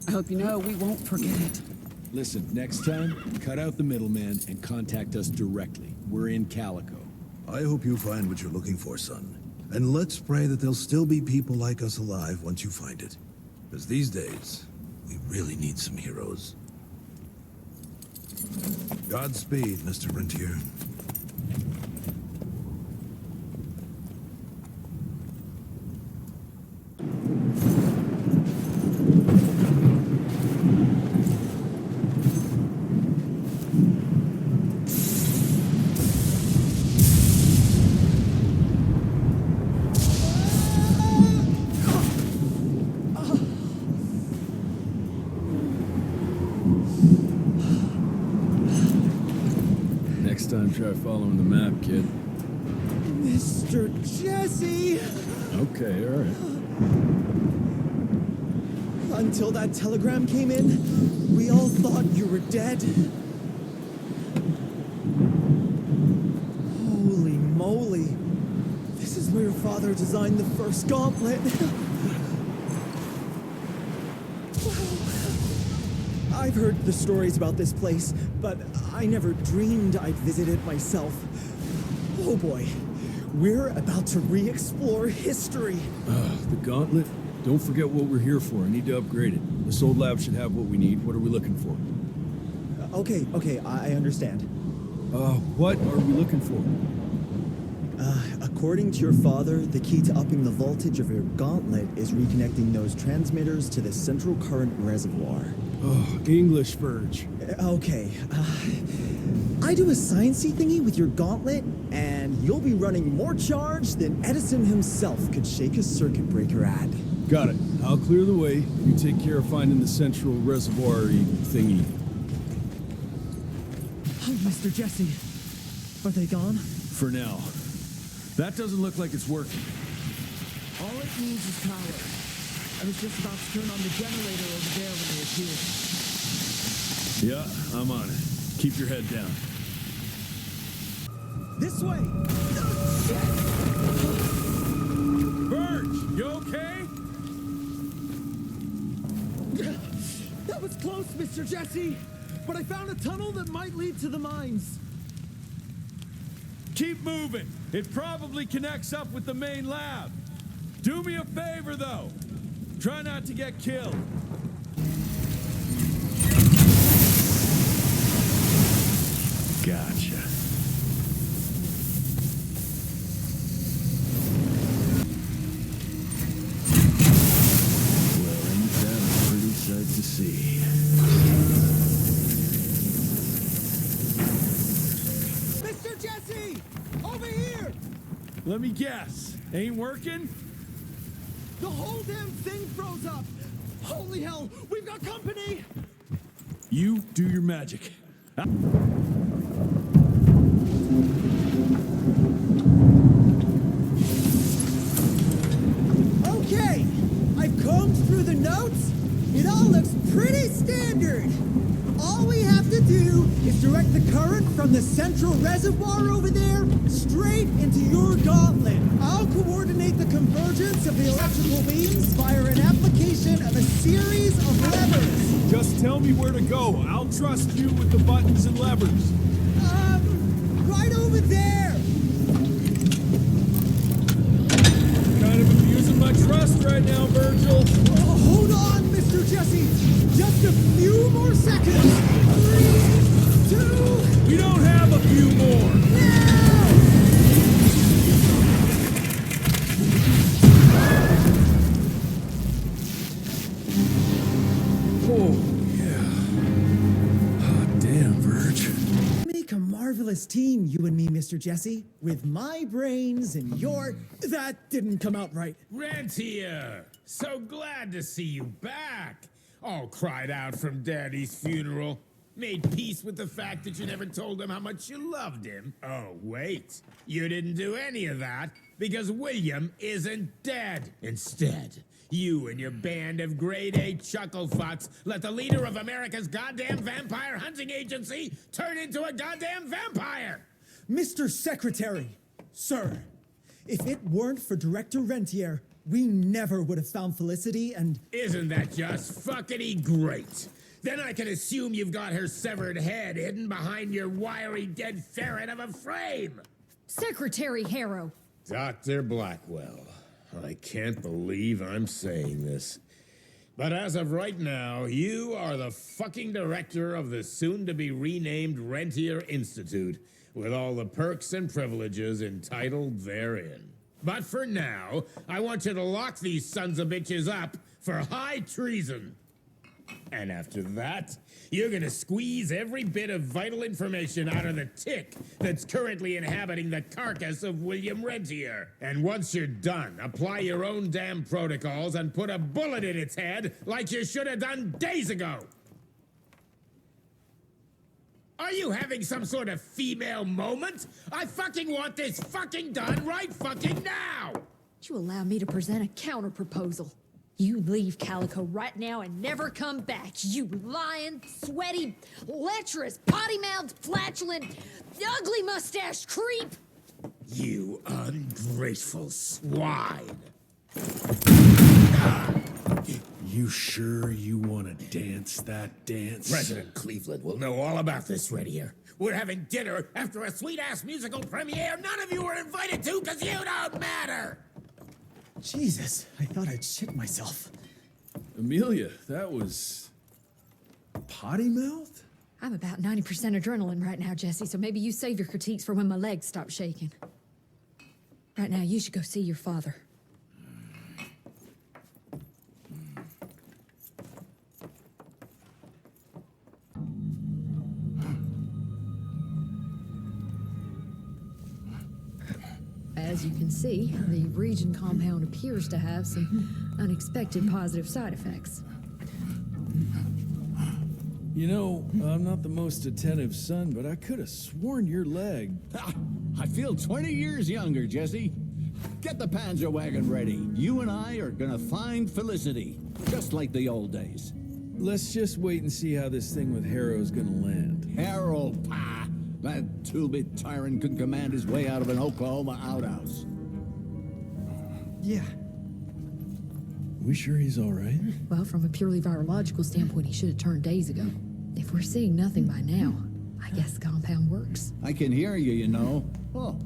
Speaker 22: I hope you know we won't forget it.
Speaker 1: Listen, next time, cut out the middleman and contact us directly. We're in Calico.
Speaker 21: I hope you find what you're looking for, son. And let's pray that there'll still be people like us alive once you find it. Because these days, we really need some heroes. Godspeed, Mr. Rentier.
Speaker 1: Next time, try following the map, kid.
Speaker 14: Mr. Jesse!
Speaker 1: Okay, all right.
Speaker 14: Until that telegram came in, we all thought you were dead. Holy moly. This is where your father designed the first gauntlet. I've heard the stories about this place, but I never dreamed I'd visit it myself. Oh boy, we're about to re-explore history.
Speaker 1: The gauntlet? Don't forget what we're here for. I need to upgrade it. This old lab should have what we need. What are we looking for?
Speaker 14: Okay, I understand.
Speaker 1: What are we looking for?
Speaker 14: According to your father, the key to upping the voltage of your gauntlet is reconnecting those transmitters to the central current reservoir.
Speaker 1: Oh, English, Verge.
Speaker 14: Okay. I do a sciencey thingy with your gauntlet, and you'll be running more charge than Edison himself could shake a circuit breaker at.
Speaker 1: Got it. I'll clear the way. You take care of finding the central reservoir-y thingy.
Speaker 14: Oh, Mr. Jesse. Are they gone?
Speaker 1: For now. That doesn't look like it's working.
Speaker 14: All it needs is power. I was just about to turn on the generator over there when they appeared.
Speaker 1: Yeah, I'm on it. Keep your head down.
Speaker 14: This way!
Speaker 1: Verge, you okay?
Speaker 14: That was close, Mr. Jesse! But I found a tunnel that might lead to the mines.
Speaker 1: Keep moving. It probably connects up with the main lab. Do me a favor, though. Try not to get killed. Gotcha. Well, ain't that a pretty sight to see?
Speaker 14: Mr. Jesse! Over here!
Speaker 1: Let me guess. Ain't working?
Speaker 14: The whole damn thing froze up! Holy hell! We've got company!
Speaker 1: You do your magic.
Speaker 14: Okay! I've combed through the notes. It all looks pretty standard. All we have to do is direct the current from the central reservoir over there straight into your gauntlet. I'll coordinate the convergence of the electrical beams via an application of a series of levers.
Speaker 1: Just tell me where to go. I'll trust you with the buttons and levers.
Speaker 14: Right over there.
Speaker 1: Kind of abusing my trust right now, Virgil.
Speaker 14: Oh, hold on, Mr. Jesse. Just a few more seconds. 3, 2...
Speaker 1: We don't have a few more.
Speaker 14: Come Papa's team, you and me, Mr. Jesse. With my brains and your... That didn't come out right.
Speaker 10: Rentier! So glad to see you back! All cried out from Daddy's funeral. Made peace with the fact that you never told him how much you loved him. Oh, wait. You didn't do any of that because William isn't dead. Instead, you and your band of grade-A chucklefucks let the leader of America's goddamn vampire hunting agency turn into a goddamn vampire!
Speaker 14: Mr. Secretary, sir, if it weren't for Director Rentier, we never would have found Felicity and...
Speaker 10: Isn't that just fuckity great? Then I can assume you've got her severed head hidden behind your wiry dead ferret of a frame!
Speaker 12: Secretary Harrow!
Speaker 10: Dr. Blackwell, I can't believe I'm saying this. But as of right now, you are the fucking director of the soon-to-be renamed Rentier Institute, with all the perks and privileges entitled therein. But for now, I want you to lock these sons of bitches up for high treason. And after that, you're gonna squeeze every bit of vital information out of the tick that's currently inhabiting the carcass of William Rentier. And once you're done, apply your own damn protocols and put a bullet in its head like you should have done days ago. Are you having some sort of female moment? I fucking want this fucking done right fucking now!
Speaker 12: Would you allow me to present a counter-proposal? You leave Calico right now and never come back, you lying, sweaty, lecherous, potty-mouthed, flatulent, ugly mustached creep!
Speaker 10: You ungrateful swine!
Speaker 2: You sure you want to dance that dance?
Speaker 10: President Cleveland will know all about this right here. We're having dinner after a sweet-ass musical premiere none of you were invited to because you don't matter!
Speaker 14: Jesus, I thought I'd shit myself.
Speaker 1: Amelia, that was... potty mouth?
Speaker 12: I'm about 90% adrenaline right now, Jesse, so maybe you save your critiques for when my legs stop shaking. Right now, you should go see your father. As you can see, the Region compound appears to have some unexpected positive side effects.
Speaker 1: You know, I'm not the most attentive son, but I could have sworn your leg...
Speaker 9: I feel 20 years younger, Jesse. Get the Panzer wagon ready. You and I are gonna find Felicity, just like the old days.
Speaker 1: Let's just wait and see how this thing with Harrow's gonna land.
Speaker 9: Harrow, pah! That two-bit tyrant could command his way out of an Oklahoma outhouse.
Speaker 14: Yeah.
Speaker 1: We sure he's all right?
Speaker 12: Well, from a purely virological standpoint, he should have turned days ago. If we're seeing nothing by now, I guess the compound works.
Speaker 9: I can hear you, you know. Oh,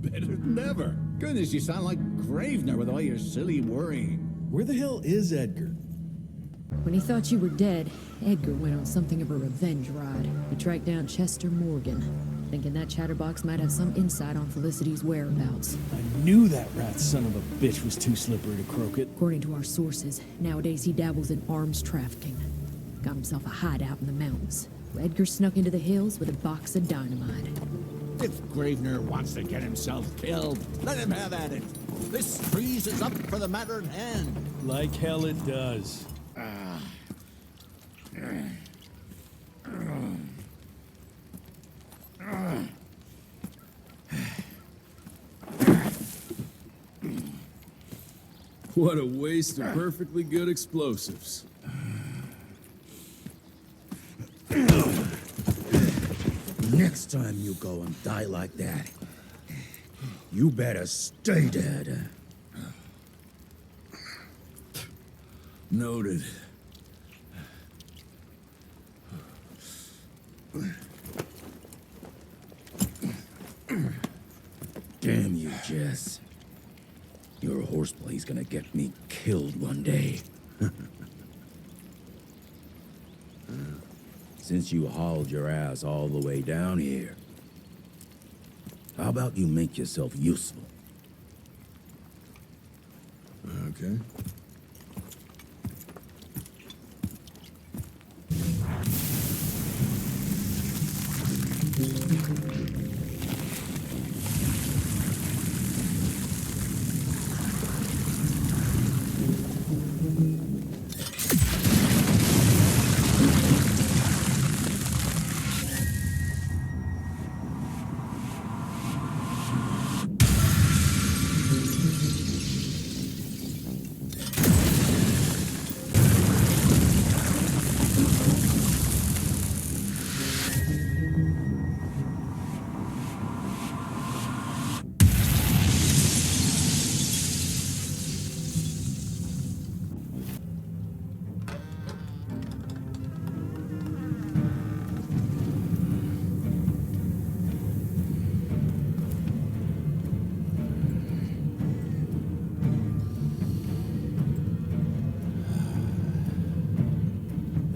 Speaker 9: better than ever. Goodness, you sound like Gravener with all your silly worrying.
Speaker 1: Where the hell is Edgar?
Speaker 12: When he thought you were dead, Edgar went on something of a revenge ride. He tracked down Chester Morgan, thinking that chatterbox might have some insight on Felicity's whereabouts.
Speaker 1: I knew that rat son of a bitch was too slippery to croak it.
Speaker 12: According to our sources, nowadays he dabbles in arms trafficking. Got himself a hideout in the mountains. Edgar snuck into the hills with a box of dynamite.
Speaker 9: If Gravener wants to get himself killed, let him have at it. This freeze is up for the matter at hand.
Speaker 1: Like hell it does. What a waste of perfectly good explosives.
Speaker 3: Next time you go and die like that, you better stay dead.
Speaker 1: Noted.
Speaker 3: Damn you, Jess. Your horseplay's gonna get me killed one day. Since you hauled your ass all the way down here, how about you make yourself useful?
Speaker 1: Okay.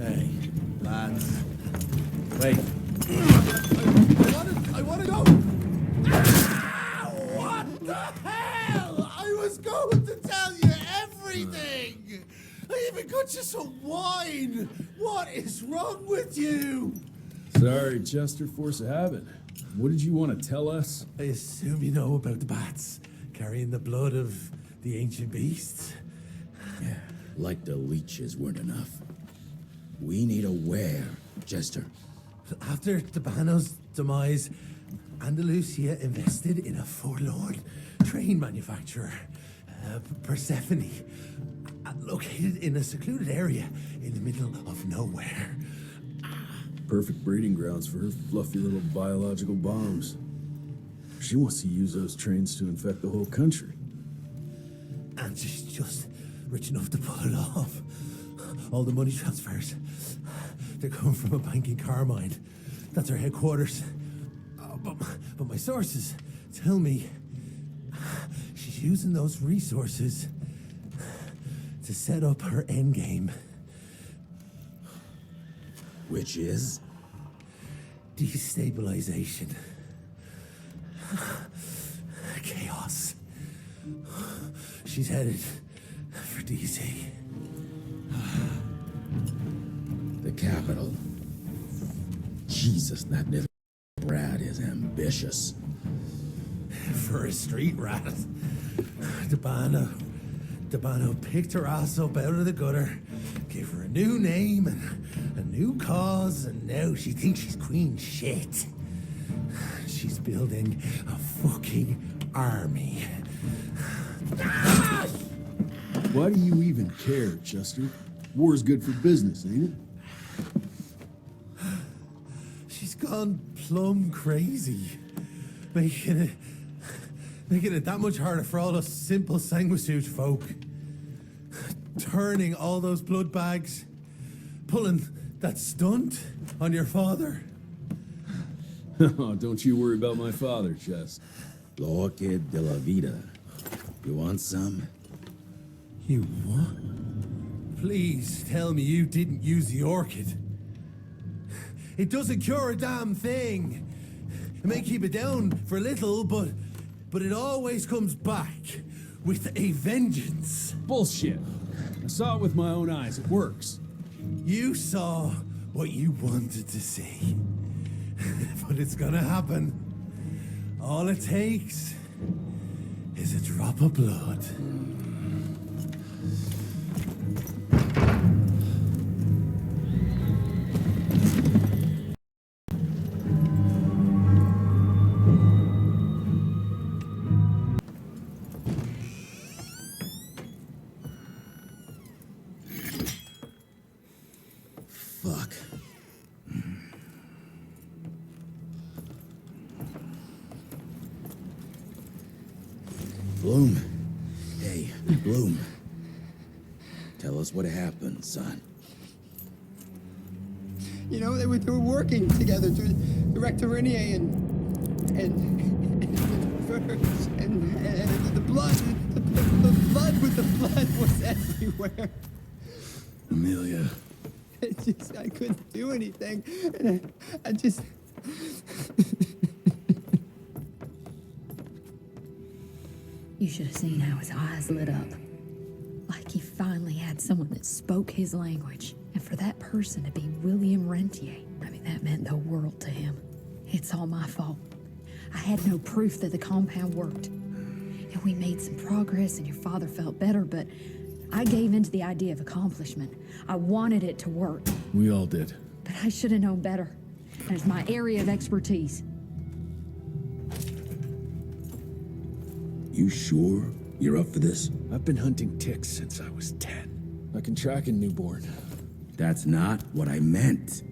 Speaker 2: Hey, lads. Wait. I want to go!
Speaker 4: What the hell? I was going to tell you everything! I even got you some wine! What is wrong with you?
Speaker 2: Sorry, Chester, force of habit. What did you want to tell us?
Speaker 4: I assume you know about the bats carrying the blood of the ancient beasts.
Speaker 13: Yeah, like the leeches weren't enough. We need a where, Chester.
Speaker 4: After Debano's demise, Andalusia invested in a forlorn train manufacturer, Persephone, located in a secluded area in the middle of nowhere.
Speaker 2: Perfect breeding grounds for her fluffy little biological bombs. She wants to use those trains to infect the whole country.
Speaker 4: And she's just rich enough to pull it off. All the money transfers, they come from a bank in Carmine. That's her headquarters. But my sources tell me she's using those resources to set up her endgame.
Speaker 13: Which is?
Speaker 4: Destabilization. Chaos. She's headed for DC.
Speaker 13: The capital. Jesus, that little rat is ambitious.
Speaker 4: For a street rat. Debano picked her ass up out of the gutter, gave her a new name and a new cause, and now she thinks she's queen shit. She's building a fucking army.
Speaker 2: Why do you even care, Chester? War's good for business, ain't it?
Speaker 4: She's gone plumb crazy, making it that much harder for all us simple sanguisuge folk. Turning all those blood bags, pulling that stunt on your father.
Speaker 2: Oh, don't you worry about my father, Chest.
Speaker 13: L'orchid de la vida. You want some?
Speaker 4: You what? Please tell me you didn't use the orchid. It doesn't cure a damn thing. It may keep it down for a little, but it always comes back with a vengeance.
Speaker 2: Bullshit. I saw it with my own eyes. It works.
Speaker 4: You saw what you wanted to see. But it's gonna happen. All it takes is a drop of blood.
Speaker 13: Fuck. Bloom. Hey, Bloom. Tell us what happened, son.
Speaker 8: You know, they were working together to direct Irene and the blood with the blood was everywhere.
Speaker 2: Amelia.
Speaker 8: I couldn't do anything. And I just...
Speaker 12: You should have seen how his eyes lit up. Like he finally had someone that spoke his language. And for that person to be William Rentier, I mean, that meant the world to him. It's all my fault. I had no proof that the compound worked. And we made some progress and your father felt better, but I gave in to the idea of accomplishment. I wanted it to work.
Speaker 2: We all did.
Speaker 12: But I should have known better. And it's my area of expertise.
Speaker 13: You sure you're up for this?
Speaker 2: I've been hunting ticks since I was 10. I can track a newborn.
Speaker 13: That's not what I meant.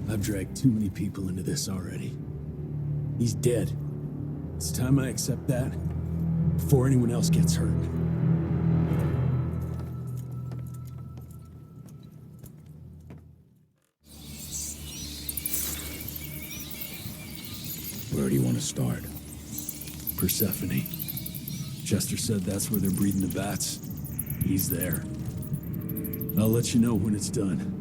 Speaker 2: I've dragged too many people into this already. He's dead. It's time I accept that before anyone else gets hurt.
Speaker 13: Where do you want to start?
Speaker 2: Persephone. Chester said that's where they're breeding the bats. He's there. I'll let you know when it's done.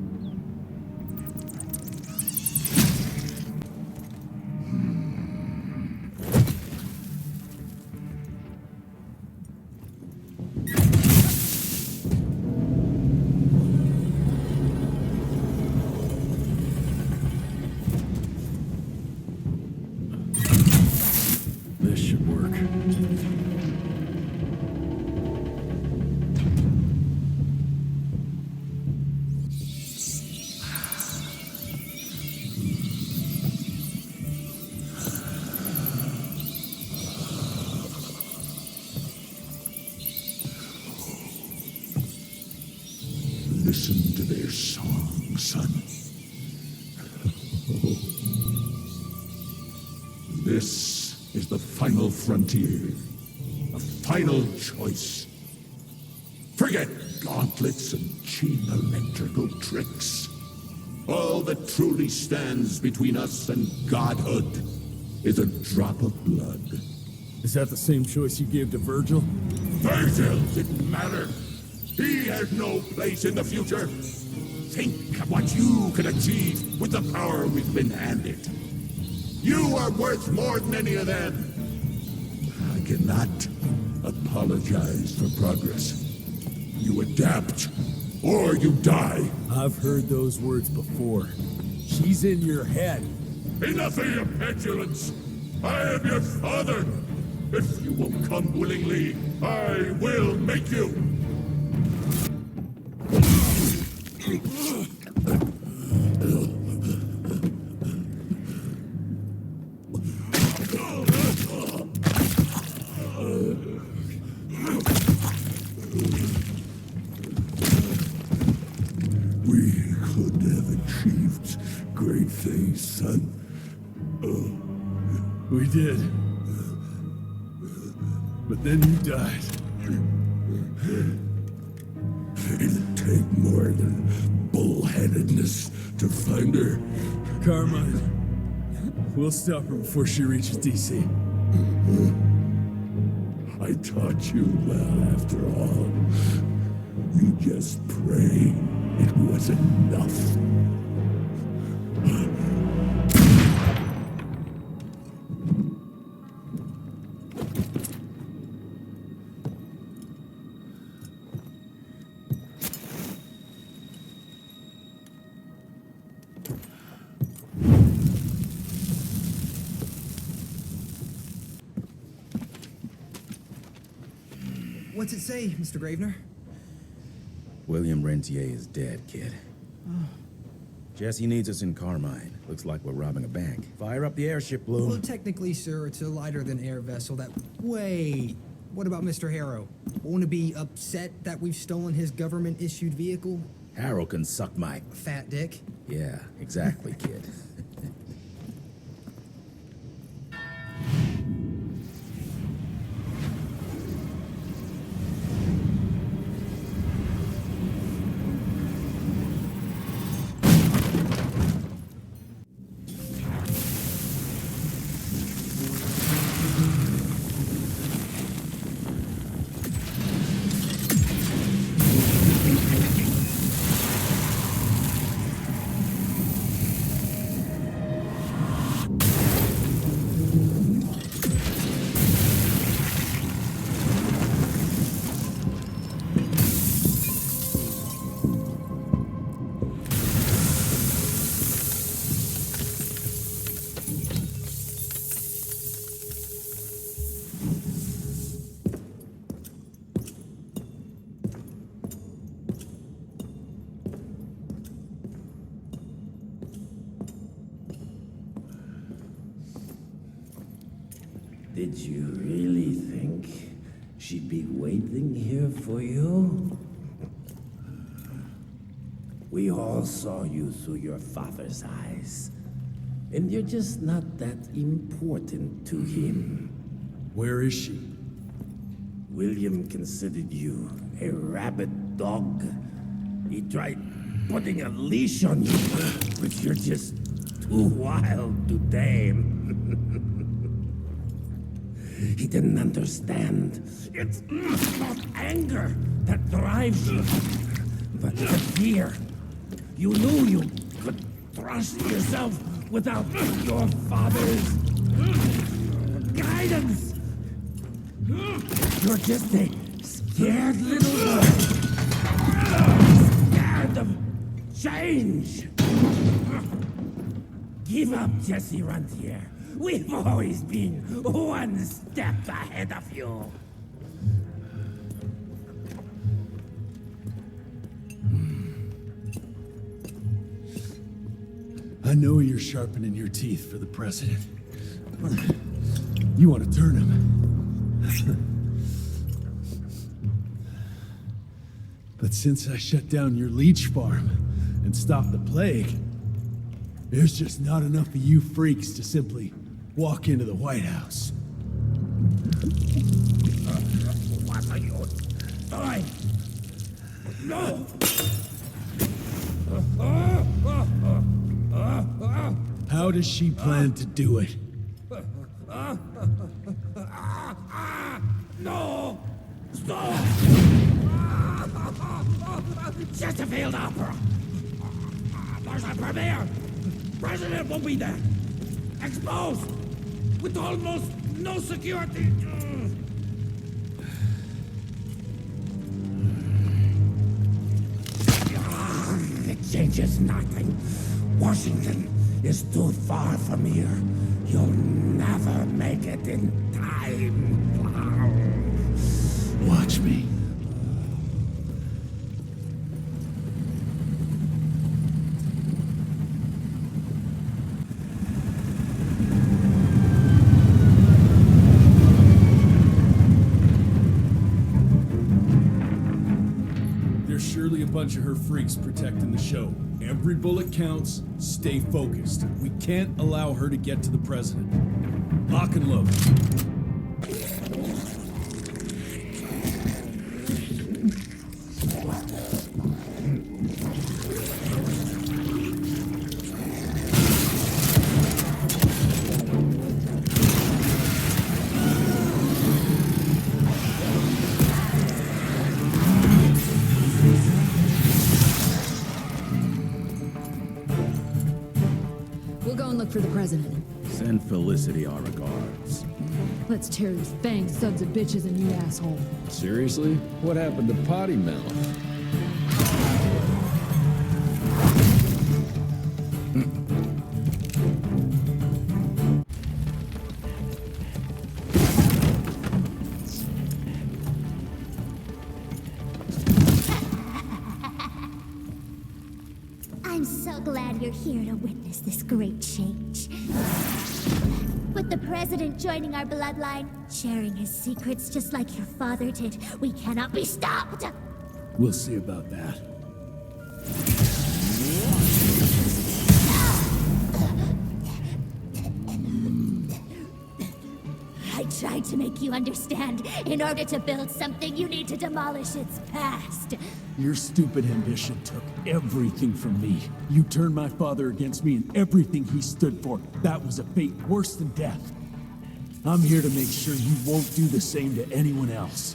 Speaker 2: This should work.
Speaker 5: Listen to their song, son. This is the final frontier. A final choice. Forget gauntlets and cheap electrical tricks. All that truly stands between us and godhood is a drop of blood.
Speaker 2: Is that the same choice you gave to Virgil?
Speaker 5: Virgil didn't matter. He had no place in the future. Think of what you can achieve with the power we've been handed. You are worth more than any of them. I cannot apologize for progress. You adapt, or you die.
Speaker 2: I've heard those words before. She's in your head.
Speaker 5: Enough of your petulance. I am your father. If you won't come willingly, I will make you. We could have achieved great things, son.
Speaker 2: We did. But then you died.
Speaker 5: It'd take more than bullheadedness to find her.
Speaker 2: Carmine, we'll stop her before she reaches DC.
Speaker 5: I taught you well after all. You just pray it was enough.
Speaker 8: What's it say, Mr. Gravener?
Speaker 13: William Rentier is dead, kid. Jesse needs us in Carmine. Looks like we're robbing a bank. Fire up the airship, Bloom.
Speaker 8: Well, technically, sir, it's a lighter-than-air vessel that... Wait, what about Mr. Harrow? Won't he be upset that we've stolen his government-issued vehicle?
Speaker 13: Harrow can suck my...
Speaker 8: Fat dick?
Speaker 13: Yeah, exactly, kid.
Speaker 6: Did you really think she'd be waiting here for you? We all saw you through your father's eyes. And you're just not that important to him.
Speaker 2: Where is she?
Speaker 6: William considered you a rabid dog. He tried putting a leash on you, but you're just too wild to tame. He didn't understand. It's not anger that drives you, but the fear. You knew you could trust yourself without your father's guidance. You're just a scared little boy. Scared of change. Give up, Jesse Runtier. We've always been one step ahead of you.
Speaker 2: I know you're sharpening your teeth for the president. You want to turn him. But since I shut down your leech farm and stopped the plague, there's just not enough of you freaks to simply walk into the White House.
Speaker 6: What are you doing? No!
Speaker 2: How does she plan to do it?
Speaker 6: No! Stop! Chesterfield Opera! There's a premiere! President will be there! Exposed! With almost no security! It changes nothing. Washington is too far from here. You'll never make it in time.
Speaker 2: Watch me. There's surely a bunch of her freaks protecting the show. Every bullet counts. Stay focused. We can't allow her to get to the president. Lock and load.
Speaker 12: We'll go and look for the president.
Speaker 13: Send Felicity our regards.
Speaker 12: Let's tear these fang sons of bitches a new asshole.
Speaker 2: Seriously? What happened to Potty Mouth?
Speaker 7: I'm so glad you're here to witness this great change. With the president joining our bloodline, sharing his secrets just like your father did, we cannot be stopped!
Speaker 2: We'll see about that.
Speaker 7: I tried to make you understand. In order to build something, you need to demolish its past.
Speaker 2: Your stupid ambition took everything from me. You turned my father against me and everything he stood for. That was a fate worse than death. I'm here to make sure you won't do the same to anyone else.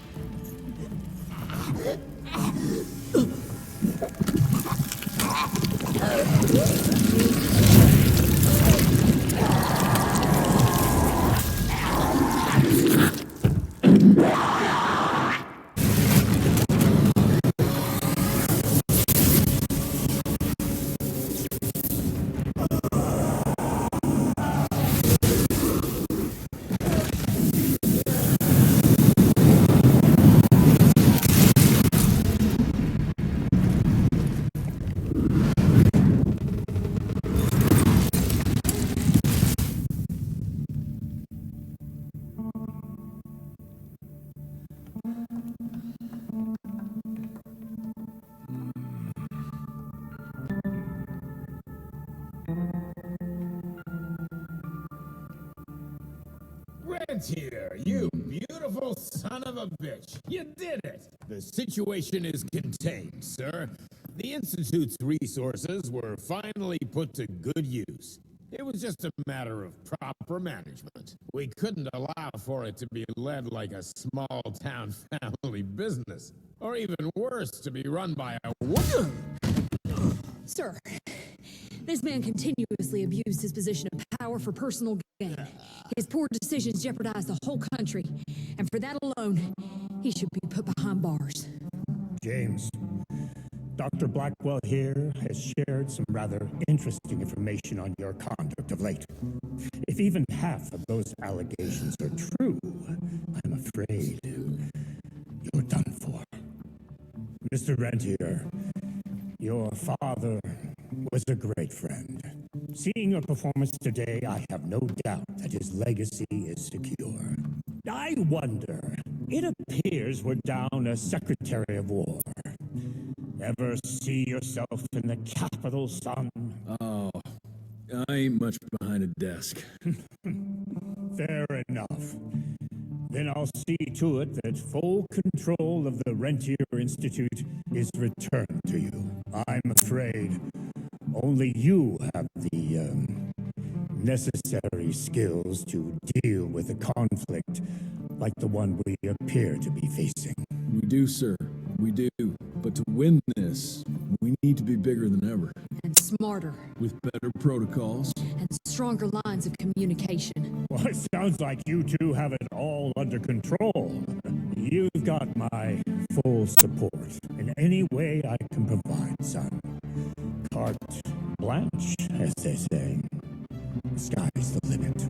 Speaker 10: Rentier, you beautiful son of a bitch. You did it. The situation is contained, sir. The Institute's resources were finally put to good use. It was just a matter of proper management. We couldn't allow for it to be led like a small-town family business. Or even worse, to be run by a woman.
Speaker 12: Sir, this man continuously abused his position of power for personal gain. His poor decisions jeopardized the whole country, and for that alone, he should be put behind bars.
Speaker 15: James, Dr. Blackwell here has shared some rather interesting information on your conduct of late. If even half of those allegations are true, I'm afraid you're done for. Mr. Rentier, your father was a great friend. Seeing your performance today, I have no doubt that his legacy is secure. I wonder, it appears we're down a Secretary of War. Ever see yourself in the capital, son?
Speaker 2: Oh, I ain't much behind a desk.
Speaker 15: Fair enough. Then I'll see to it that full control of the Rentier Institute is returned to you. I'm afraid only you have the necessary skills to deal with a conflict like the one we appear to be facing.
Speaker 2: We do, sir. We do. But to win this, we need to be bigger than ever.
Speaker 12: And smarter.
Speaker 2: With better protocols.
Speaker 12: And stronger lines of communication.
Speaker 15: Well, it sounds like you two have it all under control. You've got my full support in any way I can provide, son. Carte blanche, as they say. The sky's the limit.